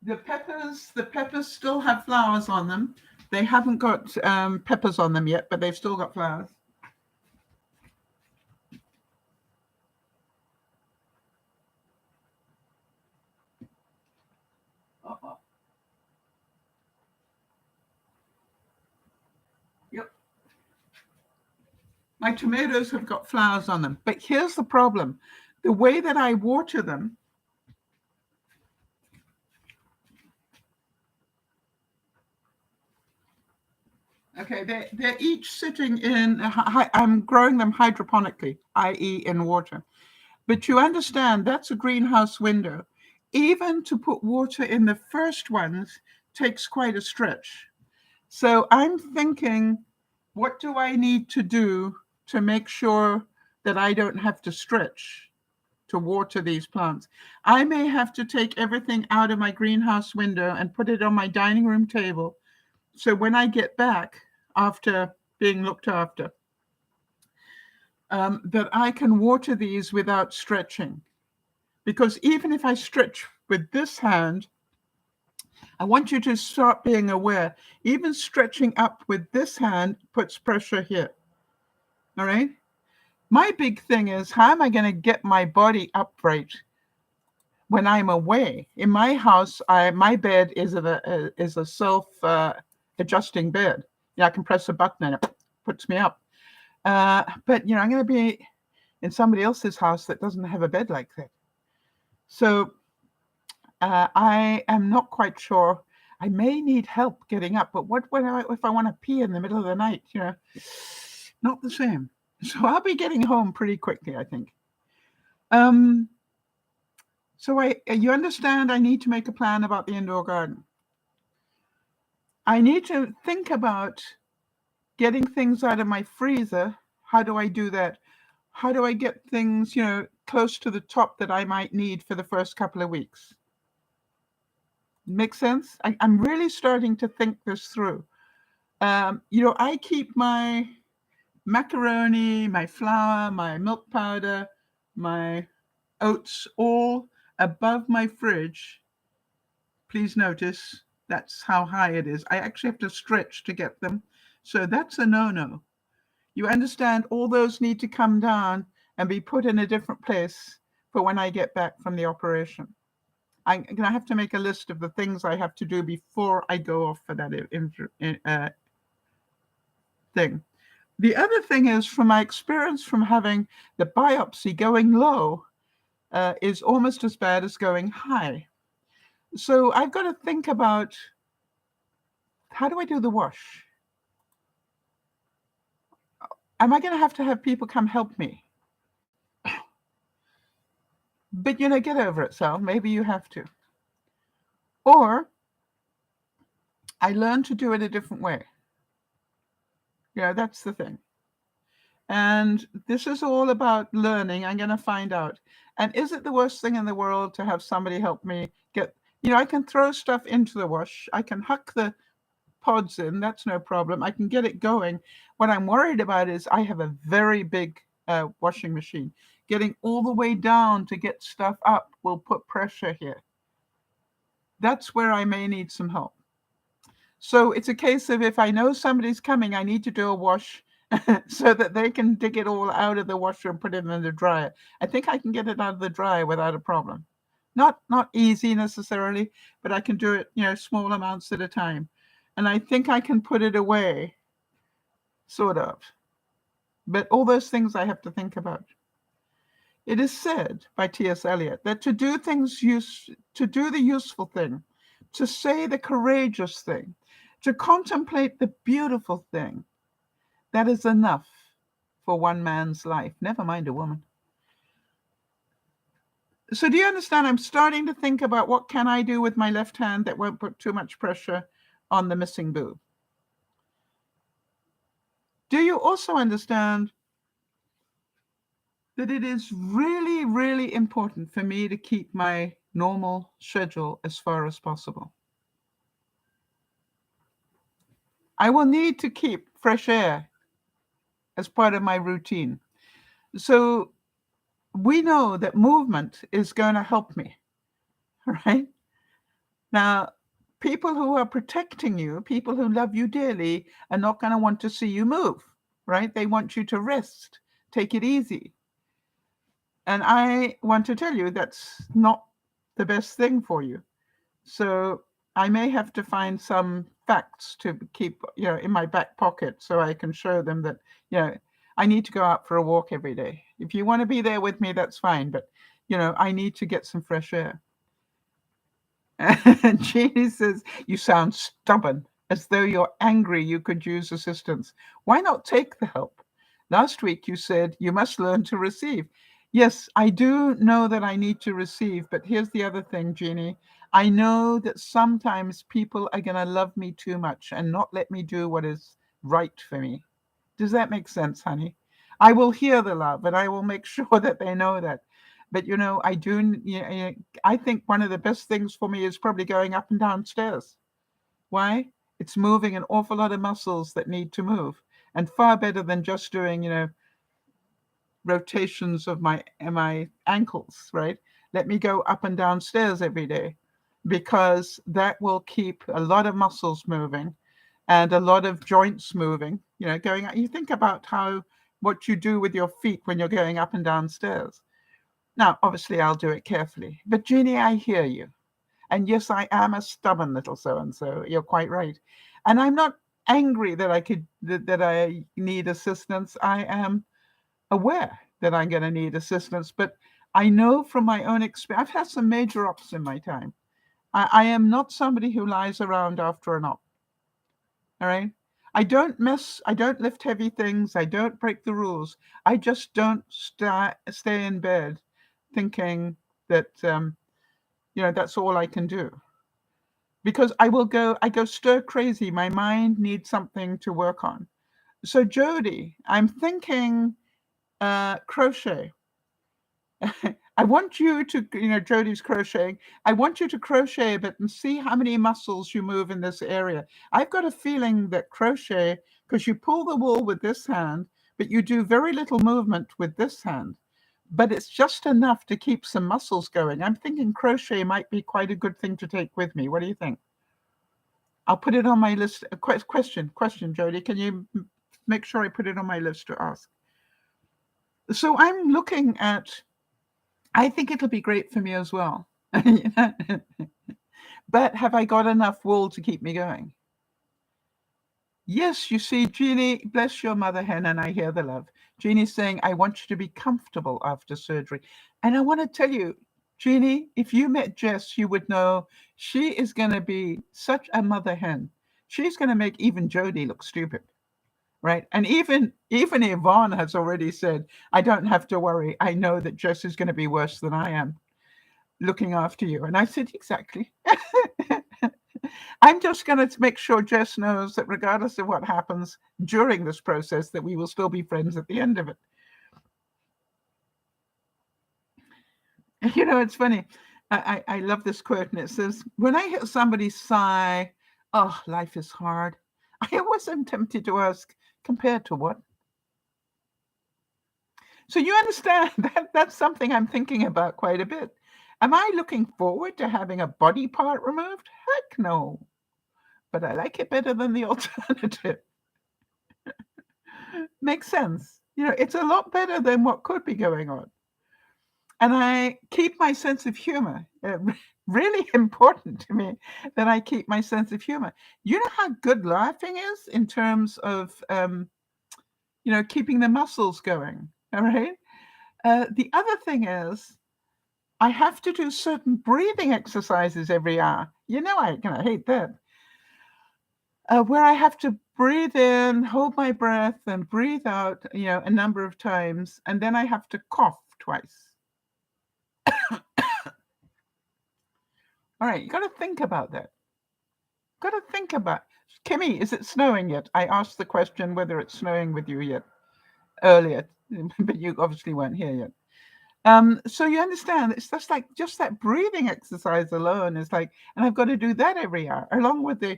S1: The peppers still have flowers on them. They haven't got peppers on them yet, but they've still got flowers. Yep. My tomatoes have got flowers on them. But here's the problem. The way that I water them, okay, they're each sitting in, I'm growing them hydroponically, i.e. in water. But you understand, that's a greenhouse window. Even to put water in the first ones takes quite a stretch. So I'm thinking, what do I need to do to make sure that I don't have to stretch to water these plants? I may have to take everything out of my greenhouse window and put it on my dining room table. So when I get back after being looked after, that I can water these without stretching. Because even if I stretch with this hand, I want you to start being aware, even stretching up with this hand puts pressure here. All right? My big thing is, how am I going to get my body upright when I'm away. In my house, my bed is a self adjusting bed. Yeah, I can press a button and it puts me up. But I'm going to be in somebody else's house that doesn't have a bed like that. So I am not quite sure. I may need help getting up, but what if I want to pee in the middle of the night? Not the same. So I'll be getting home pretty quickly, I think. So you understand, I need to make a plan about the indoor garden. I need to think about getting things out of my freezer. How do I do that? How do I get things, close to the top that I might need for the first couple of weeks? Make sense? I'm really starting to think this through. I keep my macaroni, my flour, my milk powder, my oats all above my fridge. Please notice that's how high it is. I actually have to stretch to get them. So that's a no-no. You understand, all those need to come down and be put in a different place for when I get back from the operation. I'm going to have to make a list of the things I have to do before I go off for that thing. The other thing is, from my experience from having the biopsy, going low is almost as bad as going high. So I've got to think about, how do I do the wash? Am I going to have people come help me? But, get over it, Sal. Maybe you have to. Or I learned to do it a different way. That's the thing. And this is all about learning. I'm going to find out. And is it the worst thing in the world to have somebody help me get, I can throw stuff into the wash. I can huck the pods in. That's no problem. I can get it going. What I'm worried about is I have a very big washing machine. Getting all the way down to get stuff up will put pressure here. That's where I may need some help. So it's a case of, if I know somebody's coming, I need to do a wash so that they can dig it all out of the washer and put it in the dryer. I think I can get it out of the dryer without a problem. Not easy necessarily, but I can do it, small amounts at a time. And I think I can put it away, sort of. But all those things I have to think about. It is said by T.S. Eliot that to do the useful thing, to say the courageous thing, to contemplate the beautiful thing, that is enough for one man's life, never mind a woman. So do you understand? I'm starting to think about, what can I do with my left hand that won't put too much pressure on the missing boob? Do you also understand that it is really, really important for me to keep my normal schedule as far as possible? I will need to keep fresh air as part of my routine. So we know that movement is going to help me, right? Now, people who are protecting you, people who love you dearly, are not going to want to see you move, right? They want you to rest, take it easy. And I want to tell you that's not the best thing for you. So I may have to find some facts to keep, in my back pocket, so I can show them that, I need to go out for a walk every day. If you want to be there with me, that's fine. But, I need to get some fresh air. And Jeannie says, you sound stubborn, as though you're angry you could use assistance. Why not take the help? Last week you said you must learn to receive. Yes, I do know that I need to receive, but here's the other thing, Jeannie. I know that sometimes people are going to love me too much and not let me do what is right for me. Does that make sense, honey? I will hear the love, and I will make sure that they know that. But, I think one of the best things for me is probably going up and down stairs. Why? It's moving an awful lot of muscles that need to move, and far better than just doing, rotations of my ankles, right? Let me go up and down stairs every day, because that will keep a lot of muscles moving and a lot of joints moving, going out. You think about what you do with your feet when you're going up and down stairs. Now, obviously, I'll do it carefully. But Jeannie, I hear you. And yes, I am a stubborn little so-and-so. You're quite right. And I'm not angry that that I need assistance. I am aware that I'm going to need assistance, but I know from my own experience, I've had some major ups in my time. I am not somebody who lies around after an op. All right. I don't lift heavy things. I don't break the rules. I just don't stay in bed thinking that, that's all I can do. Because I go stir crazy. My mind needs something to work on. So Jody, I'm thinking crochet. I want you to, Jody's crocheting. I want you to crochet a bit and see how many muscles you move in this area. I've got a feeling that crochet, because you pull the wool with this hand, but you do very little movement with this hand. But it's just enough to keep some muscles going. I'm thinking crochet might be quite a good thing to take with me. What do you think? I'll put it on my list. Question, Jody. Can you make sure I put it on my list to ask? So I'm looking at, I think it'll be great for me as well. But have I got enough wool to keep me going? Yes, you see, Jeannie, bless your mother hen, and I hear the love. Jeannie's saying, I want you to be comfortable after surgery. And I want to tell you, Jeannie, if you met Jess, you would know she is going to be such a mother hen. She's going to make even Jody look stupid, right? And even Yvonne has already said, I don't have to worry. I know that Jess is going to be worse than I am looking after you. And I said, exactly. I'm just going to make sure Jess knows that regardless of what happens during this process, that we will still be friends at the end of it. It's funny. I love this quote, and it says, when I hear somebody sigh, oh, life is hard, I always am tempted to ask, compared to what? So you understand that that's something I'm thinking about quite a bit. Am I looking forward to having a body part removed? Heck no. But I like it better than the alternative. Makes sense. It's a lot better than what could be going on. And I keep my sense of humor. Really important to me that I keep my sense of humor. You know how good laughing is in terms of, keeping the muscles going. All right. The other thing is, I have to do certain breathing exercises every hour. I hate that. Where I have to breathe in, hold my breath, and breathe out, a number of times, and then I have to cough twice. All right, you got to think about that. Got to think about. Kimmy, is it snowing yet? I asked the question whether it's snowing with you yet earlier, but you obviously weren't here yet. So you understand, it's just that breathing exercise alone is like, and I've got to do that every hour, along with the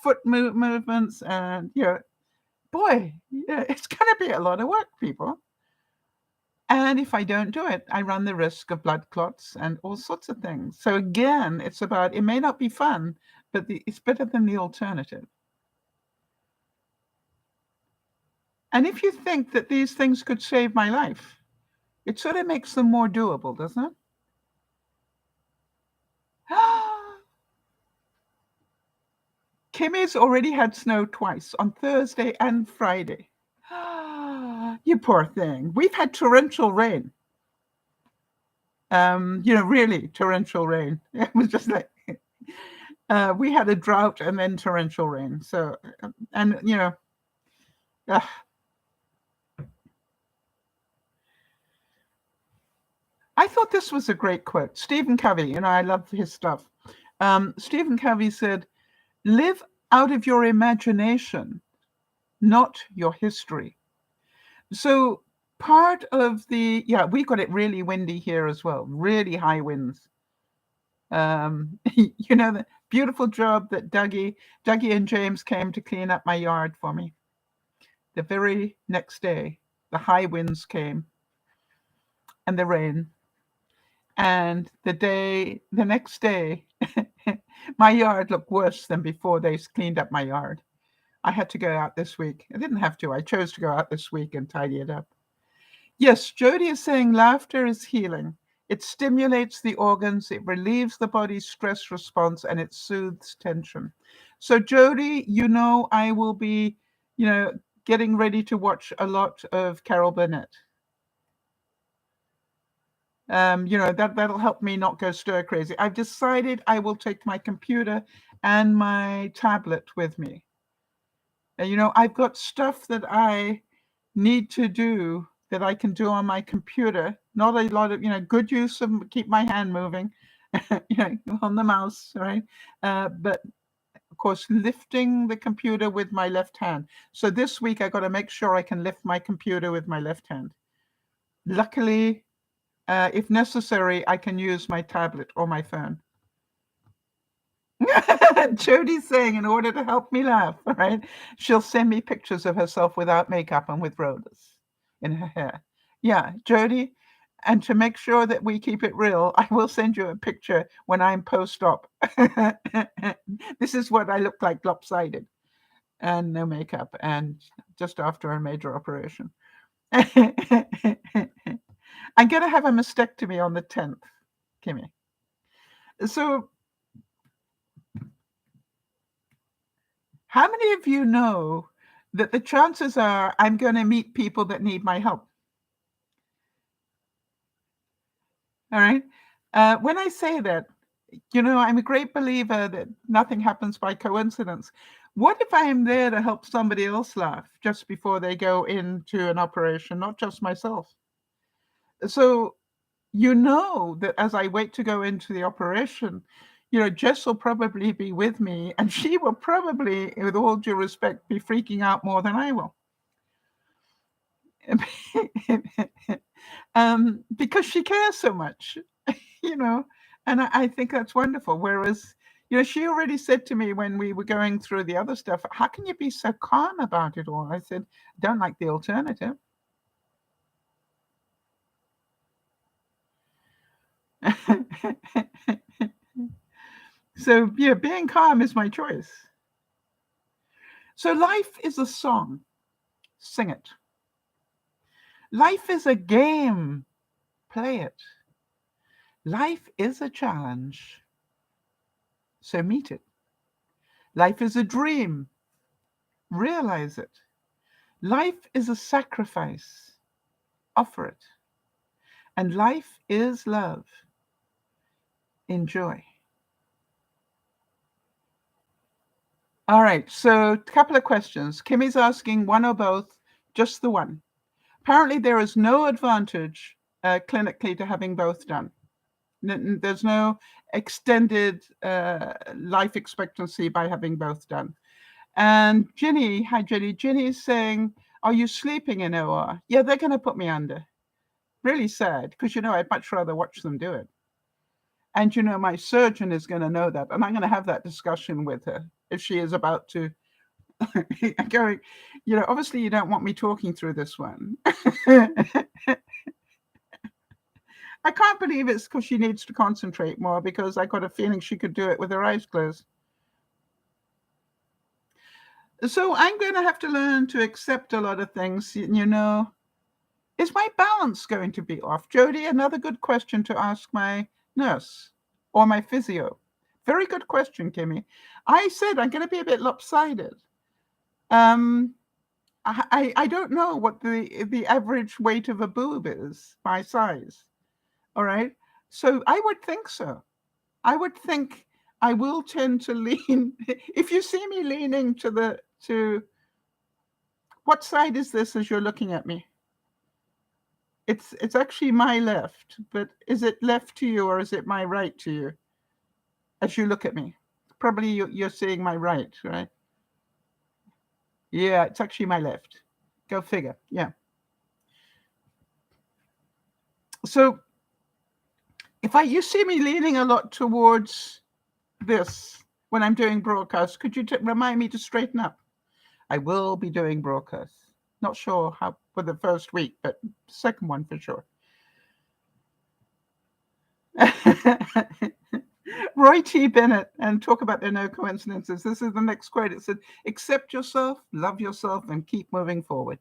S1: foot movements, and boy, it's going to be a lot of work, people. And if I don't do it, I run the risk of blood clots and all sorts of things. So again, it's about, it may not be fun, but it's better than the alternative. And if you think that these things could save my life, it sort of makes them more doable, doesn't it? Kimmy's already had snow twice, on Thursday and Friday. You poor thing. We've had torrential rain. Really torrential rain. It was just like, we had a drought and then torrential rain. So, and I thought this was a great quote. Stephen Covey, I love his stuff. Stephen Covey said, live out of your imagination, not your history. So part of we got it really windy here as well, really high winds. The beautiful job that Dougie and James came to clean up my yard for me. The very next day, the high winds came and the rain. And the next day, my yard looked worse than before they cleaned up my yard. I had to go out this week. I didn't have to. I chose to go out this week and tidy it up. Yes, Jody is saying laughter is healing. It stimulates the organs, it relieves the body's stress response, and it soothes tension. So, Jody, I will be, getting ready to watch a lot of Carol Burnett. That'll help me not go stir crazy. I've decided I will take my computer and my tablet with me. And, I've got stuff that I need to do that I can do on my computer. Not a lot of, good use of keep my hand moving, on the mouse, right? But of course, lifting the computer with my left hand. So this week I got to make sure I can lift my computer with my left hand. Luckily, if necessary, I can use my tablet or my phone. Jody's saying, in order to help me laugh, right? She'll send me pictures of herself without makeup and with rollers in her hair. Yeah, Jody, and to make sure that we keep it real, I will send you a picture when I'm post-op. This is what I look like, lopsided and no makeup and just after a major operation. I'm going to have a mastectomy on the 10th, Kimmy. So how many of you know that the chances are I'm going to meet people that need my help? All right. When I say that, I'm a great believer that nothing happens by coincidence. What if I am there to help somebody else laugh just before they go into an operation, not just myself? So, that as I wait to go into the operation, Jess will probably be with me, and she will probably, with all due respect, be freaking out more than I will. Because she cares so much, and I think that's wonderful. Whereas, she already said to me when we were going through the other stuff, how can you be so calm about it all? I said, don't like the alternative. So, being calm is my choice. So life is a song. Sing it. Life is a game. Play it. Life is a challenge. So meet it. Life is a dream. Realize it. Life is a sacrifice. Offer it. And life is love. Enjoy. All right, so a couple of questions. Kimmy's asking one or both, just the one. Apparently there is no advantage clinically to having both done. There's no extended life expectancy by having both done. And Ginny, hi Ginny. Ginny is saying, are you sleeping in OR? Yeah, they're going to put me under. Really sad, because I'd much rather watch them do it. And my surgeon is going to know that, and I'm going to have that discussion with her if she is about to. Going, obviously you don't want me talking through this one. I can't believe it's because she needs to concentrate more, because I got a feeling she could do it with her eyes closed. So I'm going to have to learn to accept a lot of things. Is my balance going to be off? Jody, another good question to ask my nurse or my physio. Very good question, Kimmy. I said I'm going to be a bit lopsided. I don't know what the average weight of a boob is by size. All right. So I would think so. I would think I will tend to lean. If you see me leaning to what side is this as you're looking at me? It's actually my left, but is it left to you or is it my right to you? As you look at me, probably you're seeing my right, right? Yeah, it's actually my left. Go figure. Yeah. So if you see me leaning a lot towards this when I'm doing broadcasts, could you remind me to straighten up? I will be doing broadcasts. Not sure how for the first week, but second one for sure. Roy T. Bennett, and talk about there are no coincidences. This is the next quote. It said, accept yourself, love yourself, and keep moving forward.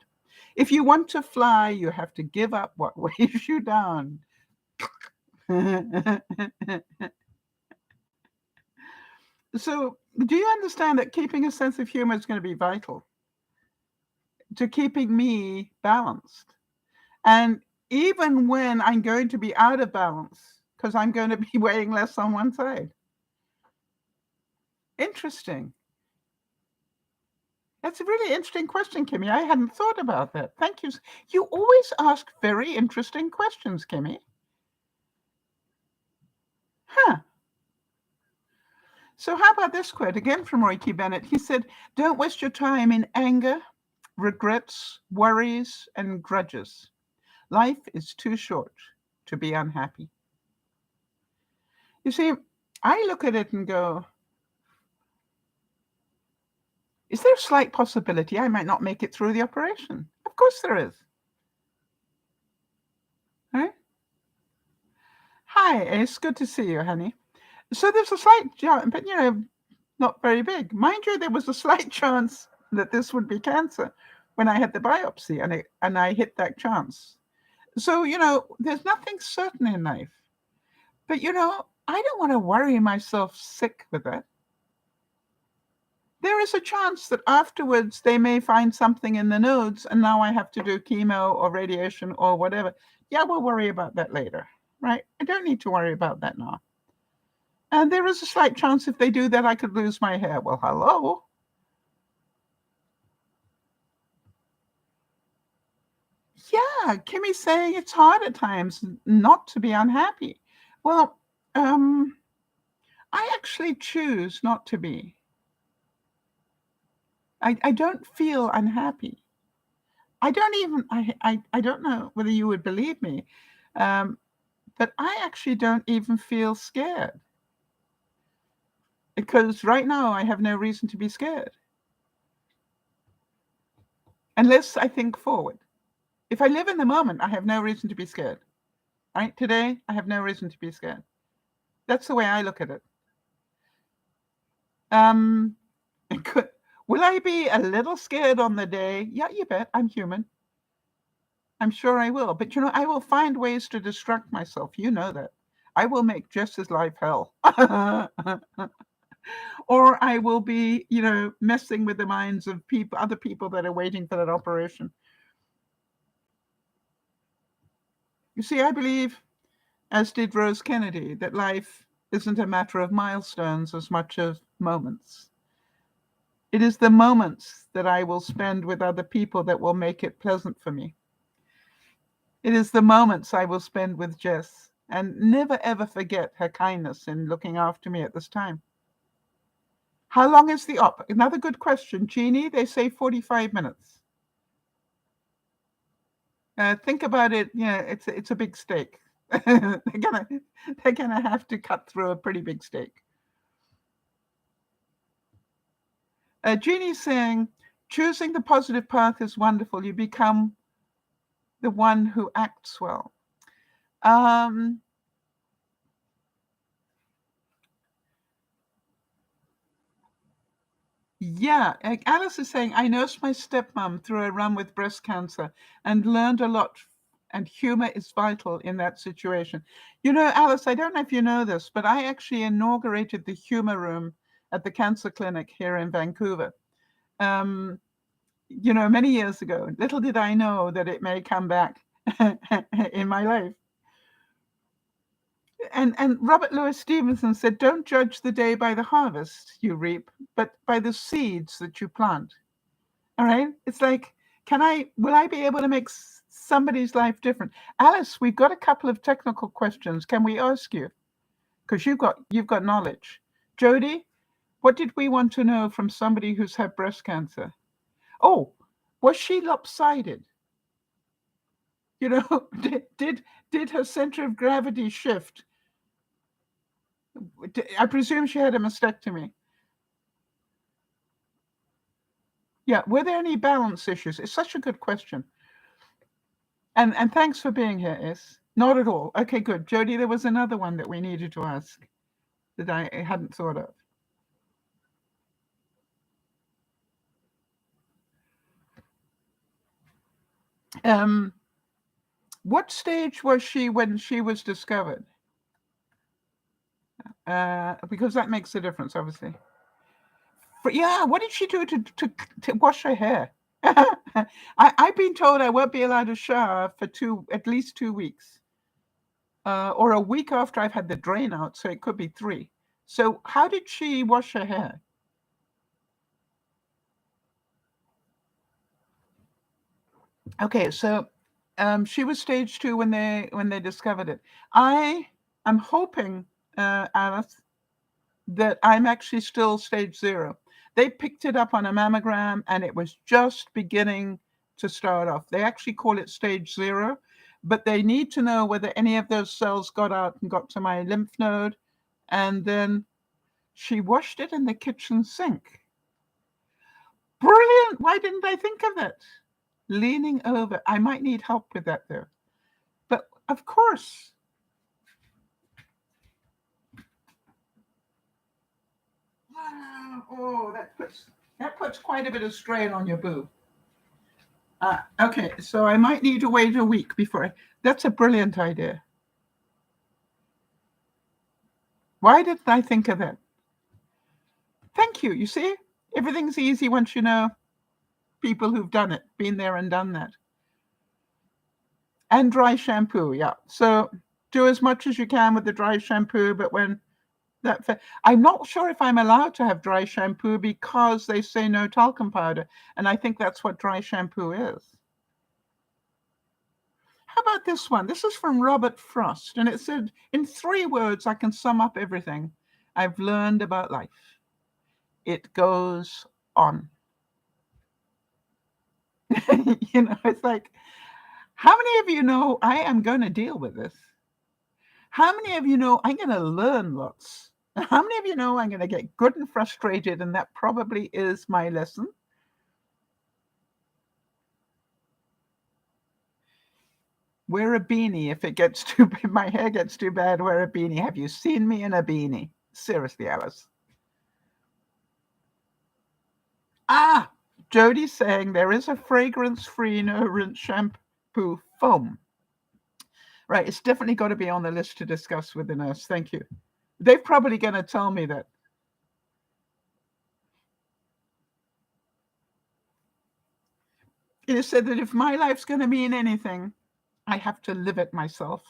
S1: If you want to fly, you have to give up what weighs you down. So, do you understand that keeping a sense of humor is going to be vital to keeping me balanced? And even when I'm going to be out of balance, because I'm going to be weighing less on one side. Interesting. That's a really interesting question, Kimmy. I hadn't thought about that. Thank you. You always ask very interesting questions, Kimmy. Huh. So how about this quote, again from Roy T. Bennett? He said, "Don't waste your time in anger, regrets, worries, and grudges. Life is too short to be unhappy." You see, I look at it and go, is there a slight possibility I might not make it through the operation? Of course there is. Right? Hi, it's good to see you, honey. So there's a slight chance, but not very big. Mind you, there was a slight chance that this would be cancer when I had the biopsy, and I hit that chance. So, there's nothing certain in life. But, I don't want to worry myself sick with that. There is a chance that afterwards they may find something in the nodes, and now I have to do chemo or radiation or whatever. Yeah, we'll worry about that later, right? I don't need to worry about that now. And there is a slight chance if they do that, I could lose my hair. Well, hello. Yeah, Kimmy's saying it's hard at times not to be unhappy. Well, I actually choose not to be. I don't feel unhappy. I don't even, I don't know whether you would believe me, but I actually don't even feel scared. Because right now I have no reason to be scared. Unless I think forward. If I live in the moment, I have no reason to be scared. Right? Today, I have no reason to be scared. That's the way I look at it. Will I be a little scared on the day? Yeah, you bet. I'm human. I'm sure I will. But I will find ways to distract myself. You know that. I will make Jess's life hell. Or I will be, messing with the minds of other people that are waiting for that operation. You see, I believe, as did Rose Kennedy, that life isn't a matter of milestones as much as moments. It is the moments that I will spend with other people that will make it pleasant for me. It is the moments I will spend with Jess, and never ever forget her kindness in looking after me at this time. How long is the op? Another good question, Jeannie. They say 45 minutes. Think about it. It's a big steak. they're gonna have to cut through a pretty big steak. Jeannie's saying, choosing the positive path is wonderful. You become the one who acts well. Yeah, Alice is saying, I nursed my stepmom through a run with breast cancer and learned a lot, and humor is vital in that situation. Alice, I don't know if you know this, but I actually inaugurated the humor room at the cancer clinic here in Vancouver. Many years ago. Little did I know that it may come back in my life. And Robert Louis Stevenson said, don't judge the day by the harvest you reap, but by the seeds that you plant. All right? It's like, will I be able to make somebody's life different? Alice, we've got a couple of technical questions. Can we ask you? Because you've got knowledge. Jody, what did we want to know from somebody who's had breast cancer? Oh, was she lopsided? Did her center of gravity shift? I presume she had a mastectomy. Yeah, were there any balance issues? It's such a good question. And thanks for being here, Is. Not at all. Okay, good. Jody, there was another one that we needed to ask that I hadn't thought of. What stage was she when she was discovered? because that makes a difference, obviously. But yeah, what did she do to wash her hair? I've been told I won't be allowed to shower for at least 2 weeks, or a week after I've had the drain out, so it could be 3. So how did she wash her hair? Okay, so she was stage 2 when they discovered it. I am hoping, Alice, that I'm actually still stage 0. They picked it up on a mammogram and it was just beginning to start off. They actually call it stage 0, but they need to know whether any of those cells got out and got to my lymph node. And then she washed it in the kitchen sink. Brilliant! Why didn't I think of it? Leaning over. I might need help with that though. But of course. Oh, that puts quite a bit of strain on your boob. Okay, so I might need to wait a week before. That's a brilliant idea. Why didn't I think of that? Thank you. You see, everything's easy once you know people who've done it, been there and done that. And dry shampoo, yeah. So do as much as you can with the dry shampoo, but when I'm not sure if I'm allowed to have dry shampoo because they say no talcum powder, and I think that's what dry shampoo is. How about this one? This is from Robert Frost, and it said, in 3 words, I can sum up everything I've learned about life. It goes on. It's like, how many of you know I am going to deal with this? How many of you know I'm going to learn lots? How many of you know I'm going to get good and frustrated, and that probably is my lesson? Wear a beanie if it gets too bad. My hair gets too bad, wear a beanie. Have you seen me in a beanie? Seriously, Alice. Jody's saying there is a fragrance-free no-rinse shampoo foam. Right, it's definitely got to be on the list to discuss with the nurse. Thank you. They're probably going to tell me that. It is said that if my life's going to mean anything, I have to live it myself.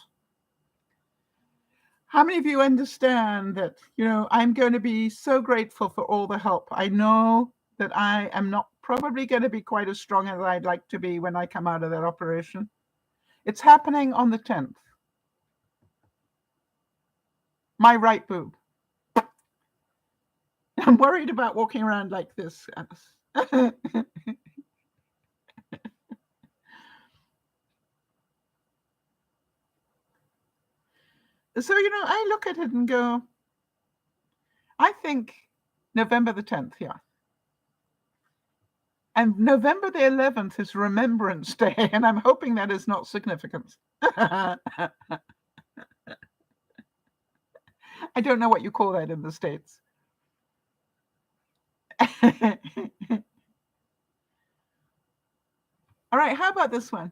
S1: How many of you understand that, I'm going to be so grateful for all the help? I know that I am not probably going to be quite as strong as I'd like to be when I come out of that operation. It's happening on the 10th. My right boob. I'm worried about walking around like this. So, I look at it and go, I think November the 10th, yeah. And November the 11th is Remembrance Day, and I'm hoping that is not significant. I don't know what you call that in the States. All right, how about this one?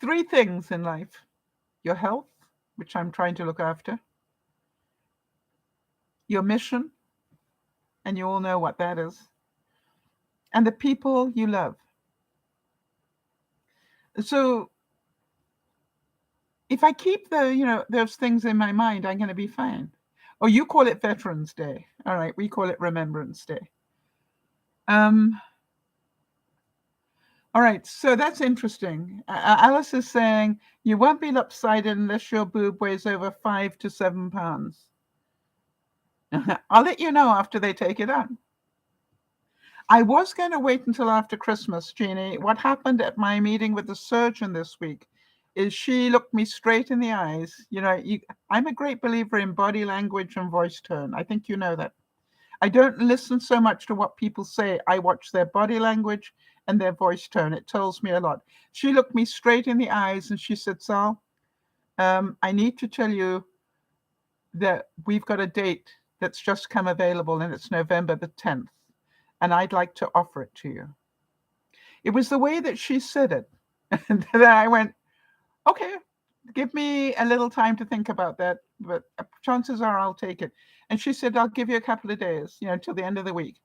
S1: 3 things in life. Your health, which I'm trying to look after. Your mission, and you all know what that is. And the people you love. So if I keep those things in my mind, I'm going to be fine. Or you call it Veterans Day. All right, we call it Remembrance Day. All right, so that's interesting. Alice is saying you won't be lopsided unless your boob weighs over 5 to 7 pounds. I'll let you know after they take it out. I was going to wait until after Christmas, Jeannie. What happened at my meeting with the surgeon this week is she looked me straight in the eyes. I'm a great believer in body language and voice tone. I think you know that. I don't listen so much to what people say. I watch their body language and their voice tone. It tells me a lot. She looked me straight in the eyes and she said, Sal, I need to tell you that we've got a date that's just come available, and it's November the 10th. And I'd like to offer it to you. It was the way that she said it that I went, okay, give me a little time to think about that, but chances are I'll take it. And she said, I'll give you a couple of days, till the end of the week.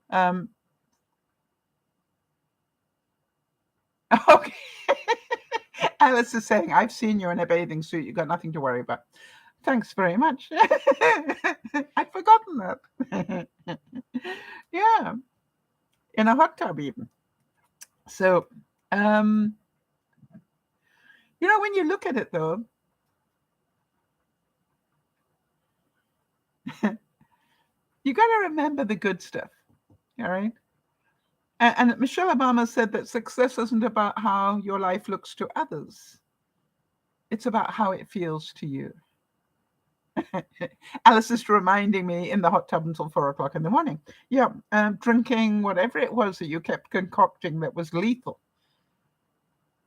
S1: Um, okay. Alice is saying, I've seen you in a bathing suit. You've got nothing to worry about. Thanks very much. I'd forgotten that. Yeah, in a hot tub even. So, when you look at it though, you got to remember the good stuff. All right. And Michelle Obama said that success isn't about how your life looks to others. It's about how it feels to you. Alice is reminding me in the hot tub until 4 o'clock in the morning. Yeah, drinking whatever it was that you kept concocting that was lethal.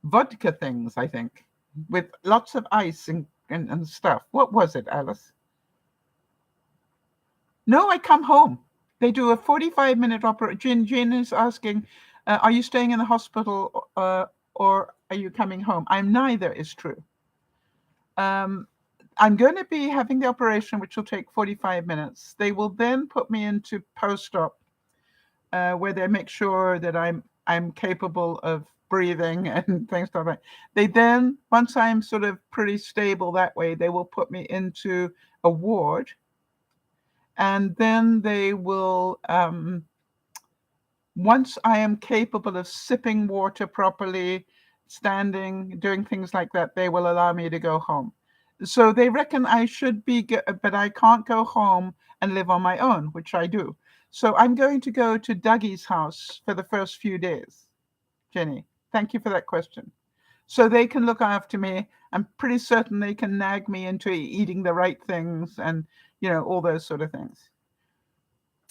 S1: Vodka things, I think, with lots of ice and stuff. What was it, Alice? No, I come home. They do a 45-minute operation. Jane is asking, are you staying in the hospital or are you coming home? I'm neither is true. I'm going to be having the operation, which will take 45 minutes. They will then put me into post-op, where they make sure that I'm capable of breathing and things like that. They then, once I'm sort of pretty stable that way, they will put me into a ward. And then they will, once I am capable of sipping water properly, standing, doing things like that, they will allow me to go home. So they reckon I should be, but I can't go home and live on my own, which I do. So I'm going to go to Dougie's house for the first few days. Jenny, thank you for that question. So they can look after me. I'm pretty certain they can nag me into eating the right things and, all those sort of things.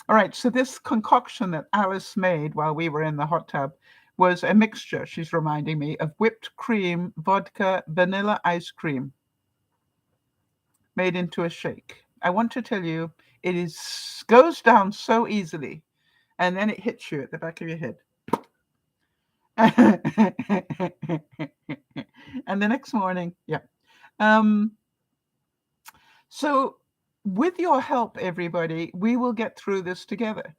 S1: All right, so this concoction that Alice made while we were in the hot tub was a mixture, she's reminding me, of whipped cream, vodka, vanilla ice cream made into a shake. I want to tell you, it goes down so easily, and then it hits you at the back of your head. And the next morning, yeah. So with your help, everybody, we will get through this together.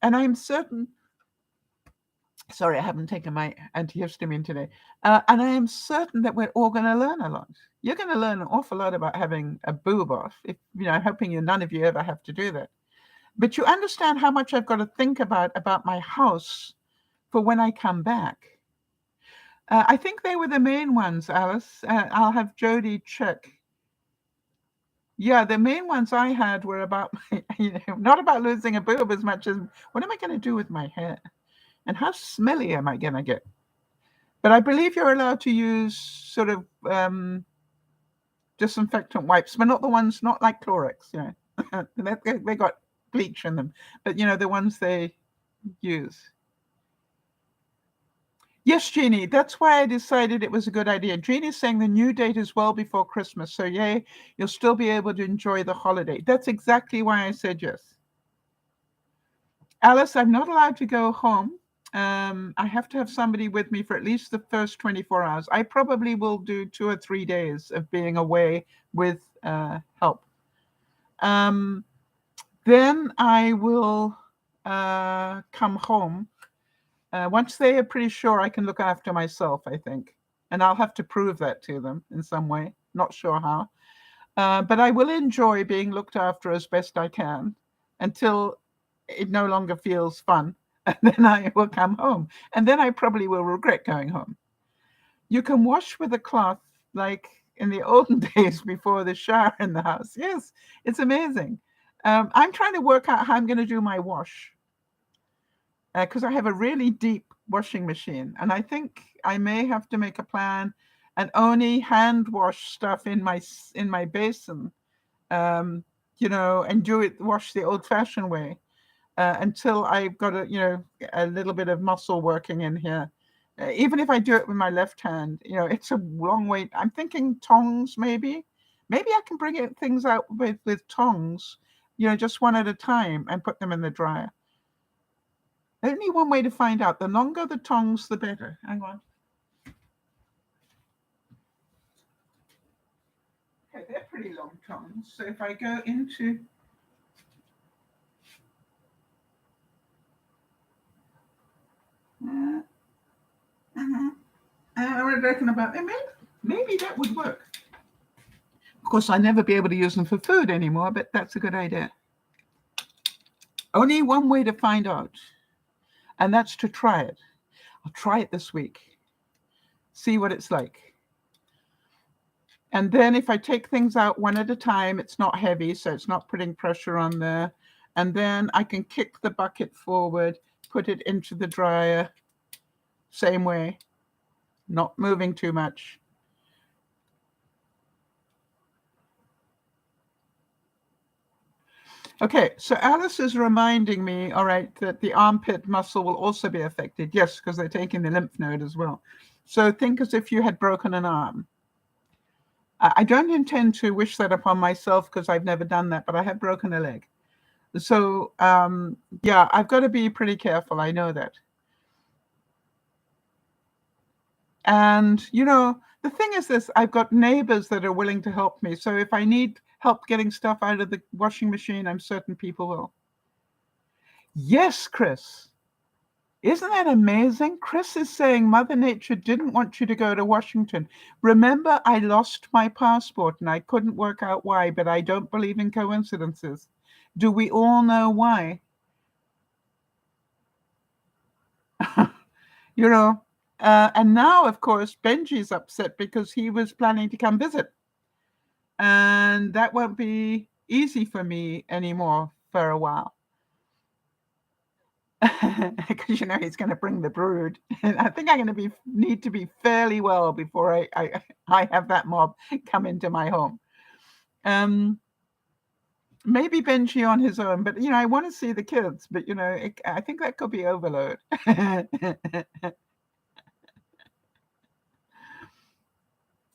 S1: And I'm certain, sorry, I haven't taken my antihistamine today. And I am certain that we're all going to learn a lot. You're going to learn an awful lot about having a boob off. I'm hoping none of you ever have to do that. But you understand how much I've got to think about my house for when I come back. I think they were the main ones, Alice. I'll have Jody check. Yeah, the main ones I had were about, not about losing a boob as much as what am I going to do with my hair? And how smelly am I going to get? But I believe you're allowed to use sort of disinfectant wipes, but not the ones, not like Clorox, they got bleach in them, but the ones they use. Yes, Jeannie, that's why I decided it was a good idea. Jeannie's saying the new date is well before Christmas, so yay, you'll still be able to enjoy the holiday. That's exactly why I said yes. Alice, I'm not allowed to go home. I have to have somebody with me for at least the first 24 hours. I probably will do 2 or 3 days of being away with help. Then I will come home. Once they are pretty sure I can look after myself, I think. And I'll have to prove that to them in some way. Not sure how. But I will enjoy being looked after as best I can until it no longer feels fun. And then I will come home. And then I probably will regret going home. You can wash with a cloth like in the olden days before the shower in the house. Yes, it's amazing. I'm trying to work out how I'm going to do my wash. Because I have a really deep washing machine. And I think I may have to make a plan and only hand wash stuff in my basin, and wash the old-fashioned way until I've got a little bit of muscle working in here. Even if I do it with my left hand, it's a long way. I'm thinking tongs, maybe. Maybe I can bring things out with tongs, just one at a time and put them in the dryer. Only one way to find out. The longer the tongs, the better. Hang on. pretty long tongs. So if I go into I reckon about maybe that would work. Of course, I'll never be able to use them for food anymore, but that's a good idea. Only one way to find out, and that's to try it. I'll try it this week, see what it's like. And then if I take things out one at a time, it's not heavy, so it's not putting pressure on there. And then I can kick the bucket forward, put it into the dryer, same way, not moving too much. Okay, so Alice is reminding me, all right, that the armpit muscle will also be affected. Yes, because they're taking the lymph node as well. So think as if you had broken an arm. I don't intend to wish that upon myself because I've never done that, but I have broken a leg. So, yeah, I've got to be pretty careful. I know that. And, you know, the thing is this, I've got neighbors that are willing to help me. So if I need help getting stuff out of the washing machine, I'm certain people will. Yes, Chris. Isn't that amazing? Chris is saying Mother Nature didn't want you to go to Washington. Remember, I lost my passport and I couldn't work out why, but I don't believe in coincidences. Do we all know why? You know, and now, of course, Benji's upset because he was planning to come visit. And that won't be easy for me anymore for a while. Because you know he's going to bring the brood, and I think I'm going to need to be fairly well before I have that mob come into my home. Maybe Benji on his own, but you know I want to see the kids, but you know I think that could be overload.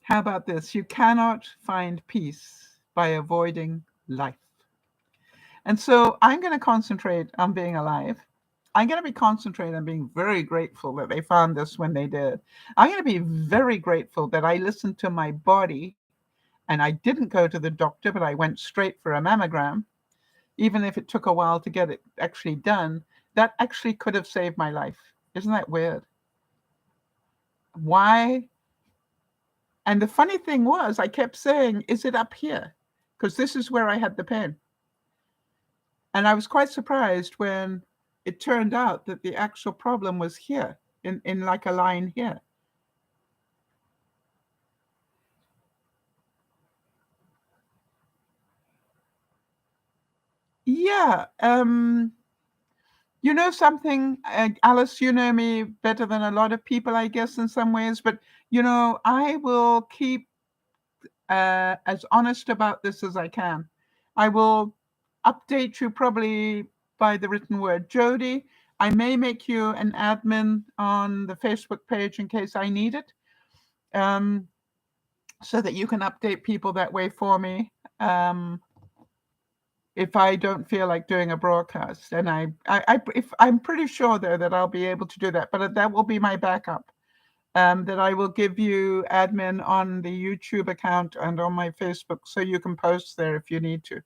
S1: How about this? You cannot find peace by avoiding life. And so I'm going to concentrate on being alive. I'm going to be concentrating on being very grateful that they found this when they did. I'm going to be very grateful that I listened to my body and I didn't go to the doctor, but I went straight for a mammogram. Even if it took a while to get it actually done, that actually could have saved my life. Isn't that weird? Why? And the funny thing was, I kept saying, is it up here? Because this is where I had the pain. And I was quite surprised when it turned out that the actual problem was here, in like a line here. Yeah. You know something, Alice, you know me better than a lot of people, I guess, in some ways, but you know, I will keep as honest about this as I can. I will update you probably by the written word. Jody, I may make you an admin on the Facebook page in case I need it, so that you can update people that way for me. If I don't feel like doing a broadcast, and if I'm pretty sure though that I'll be able to do that, but that will be my backup. That I will give you admin on the YouTube account and on my Facebook, so you can post there if you need to.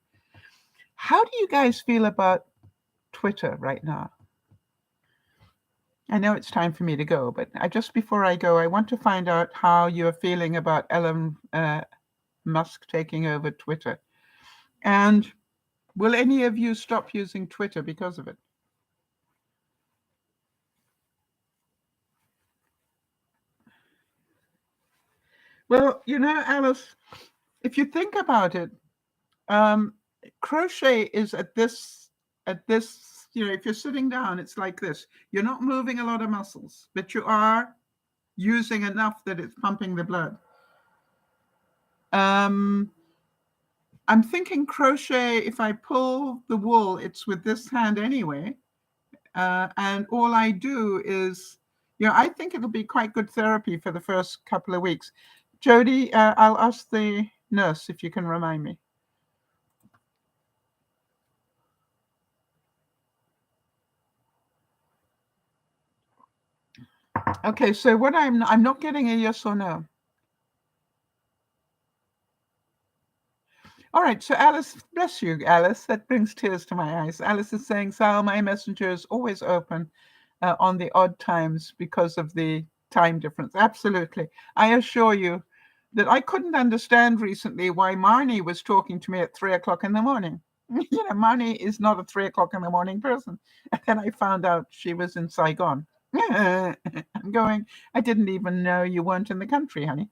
S1: How do you guys feel about Twitter right now? I know it's time for me to go, but just before I go, I want to find out how you're feeling about Elon Musk taking over Twitter. And will any of you stop using Twitter because of it? Well, you know, Alice, if you think about it, crochet is at this, you know, if you're sitting down, it's like this. You're not moving a lot of muscles, but you are using enough that it's pumping the blood. I'm thinking crochet, if I pull the wool, it's with this hand anyway. And all I do is, you know, I think it'll be quite good therapy for the first couple of weeks. Jody, I'll ask the nurse if you can remind me. Okay, so what I'm not getting a yes or no. All right, so Alice, bless you, Alice. That brings tears to my eyes. Alice is saying, Sal, my messenger is always open on the odd times because of the time difference. Absolutely. I assure you that I couldn't understand recently why Marnie was talking to me at 3 o'clock in the morning. Marnie is not a 3 o'clock in the morning person. And then I found out she was in Saigon. I'm going, I didn't even know you weren't in the country, honey.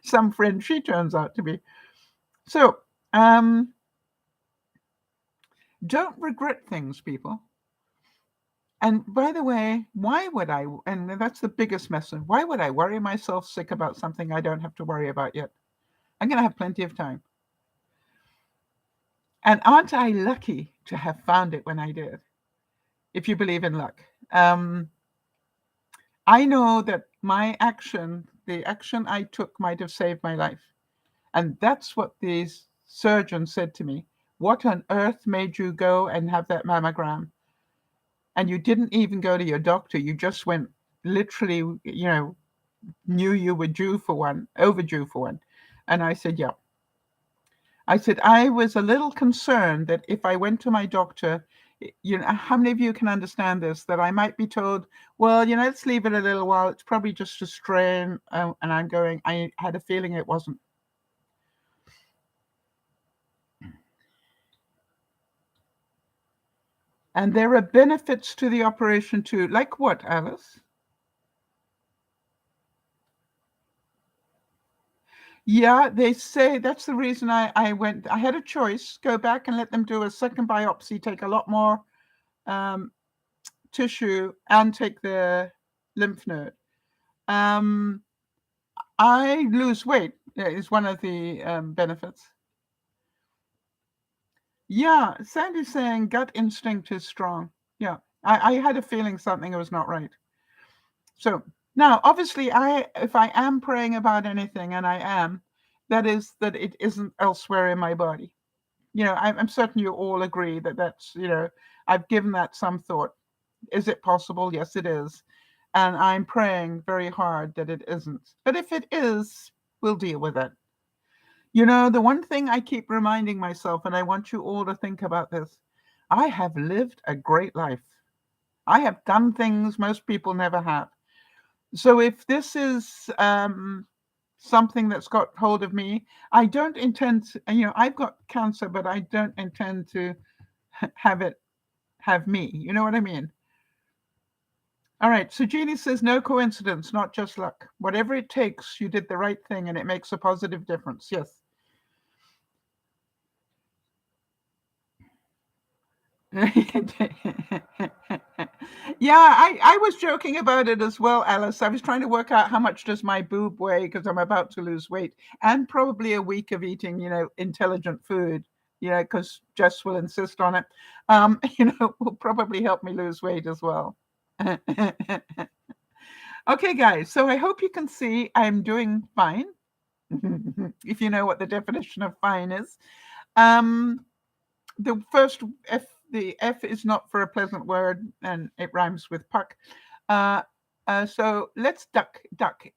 S1: Some friend she turns out to be. So, don't regret things, people. And by the way, why would I? And that's the biggest message. Why would I worry myself sick about something I don't have to worry about yet? I'm going to have plenty of time. And aren't I lucky to have found it when I did? If you believe in luck. I know that my action, the action I took, might have saved my life. And that's what these surgeons said to me. What on earth made you go and have that mammogram? And you didn't even go to your doctor. You just went literally, knew you were due for one, overdue for one. And I said, yeah. I said, I was a little concerned that if I went to my doctor, how many of you can understand this, that I might be told, well, let's leave it a little while. It's probably just a strain. And I'm going, I had a feeling it wasn't. And there are benefits to the operation too. Like what, Alice? Yeah, they say that's the reason I went. I had a choice, go back and let them do a second biopsy, take a lot more tissue and take the lymph node. I lose weight is one of the benefits. Yeah, Sandy's saying gut instinct is strong. Yeah, I had a feeling something was not right. So now, obviously, if I am praying about anything, and I am, that is that it isn't elsewhere in my body. I'm certain you all agree that that's, I've given that some thought. Is it possible? Yes, it is. And I'm praying very hard that it isn't. But if it is, we'll deal with it. The one thing I keep reminding myself, and I want you all to think about this, I have lived a great life. I have done things most people never have. So if this is something that's got hold of me, I don't intend to, I've got cancer, but I don't intend to have it have me. You know what I mean? All right. So Jeannie says, no coincidence, not just luck. Whatever it takes, you did the right thing and it makes a positive difference. Yes. Yeah, I was joking about it as well, Alice. I was trying to work out how much does my boob weigh because I'm about to lose weight and probably a week of eating, intelligent food, because Jess will insist on it. Will probably help me lose weight as well. Okay, guys. So I hope you can see I'm doing fine. If you know what the definition of fine is. The first F, the F is not for a pleasant word, and it rhymes with puck. So let's duck.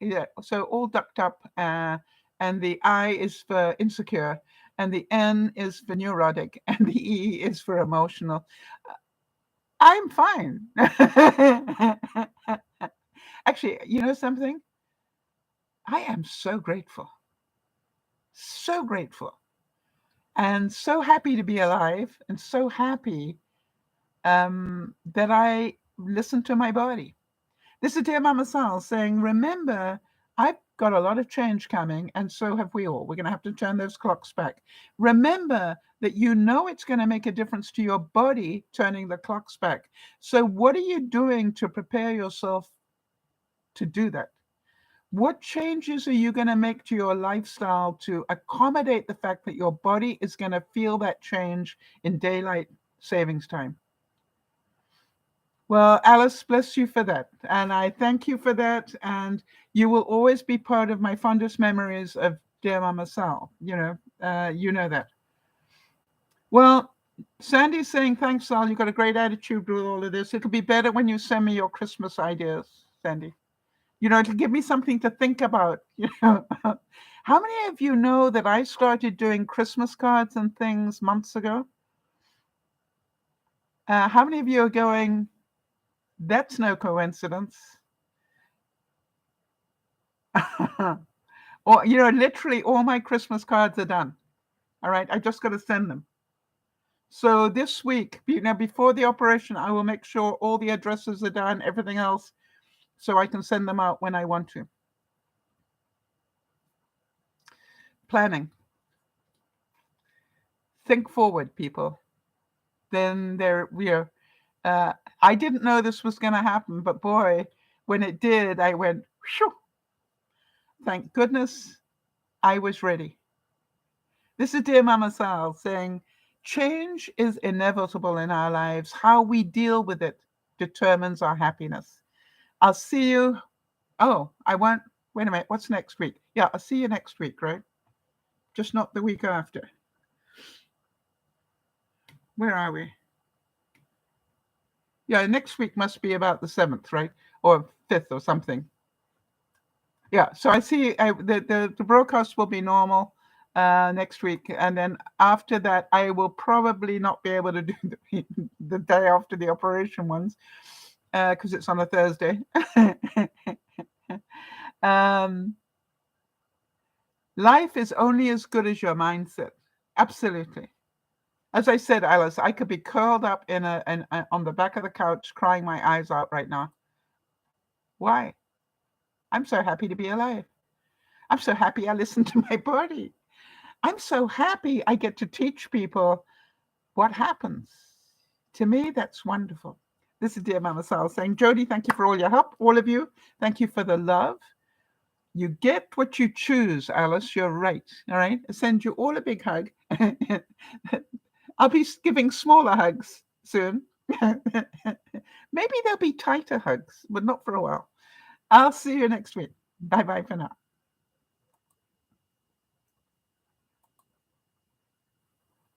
S1: Yeah. So all ducked up, and the I is for insecure, and the N is for neurotic, and the E is for emotional. I'm fine. Actually, you know something? I am so grateful. So grateful. And so happy to be alive, and so happy that I listen to my body. This is DearMamaSal saying, remember, I've got a lot of change coming, and so have we all. We're going to have to turn those clocks back. Remember that it's going to make a difference to your body turning the clocks back. So what are you doing to prepare yourself to do that? What changes are you going to make to your lifestyle to accommodate the fact that your body is going to feel that change in daylight savings time? Well, Alice, bless you for that. And I thank you for that. And you will always be part of my fondest memories of DearMamaSal. You know that. Well, Sandy's saying, thanks, Sal. You've got a great attitude with all of this. It'll be better when you send me your Christmas ideas, Sandy. It'll give me something to think about. How many of you know that I started doing Christmas cards and things months ago? How many of you are going, that's no coincidence? Or, literally all my Christmas cards are done. All right, I just got to send them. So this week, before the operation, I will make sure all the addresses are done, everything else, so I can send them out when I want to. Planning. Think forward, people. Then I didn't know this was going to happen, but boy, when it did, I went, whew. Thank goodness I was ready. This is Dear Mama Sal saying, change is inevitable in our lives. How we deal with it determines our happiness. I'll see you. Oh, I won't. Wait a minute. What's next week? Yeah, I'll see you next week, right? Just not the week after. Where are we? Yeah, next week must be about the 7th, right? Or 5th or something. Yeah, so I see the broadcast will be normal next week. And then after that, I will probably not be able to do the day after the operation ones because it's on a Thursday. Life is only as good as your mindset. Absolutely. As I said, Alice, I could be curled up on the back of the couch crying my eyes out right now. Why? I'm so happy to be alive. I'm so happy I listen to my body. I'm so happy I get to teach people what happens. To me, that's wonderful. This is Dear Mama Sal saying, Jody, thank you for all your help. All of you, thank you for the love. You get what you choose, Alice. You're right. All right. I send you all a big hug. I'll be giving smaller hugs soon. Maybe there'll be tighter hugs, but not for a while. I'll see you next week. Bye-bye for now.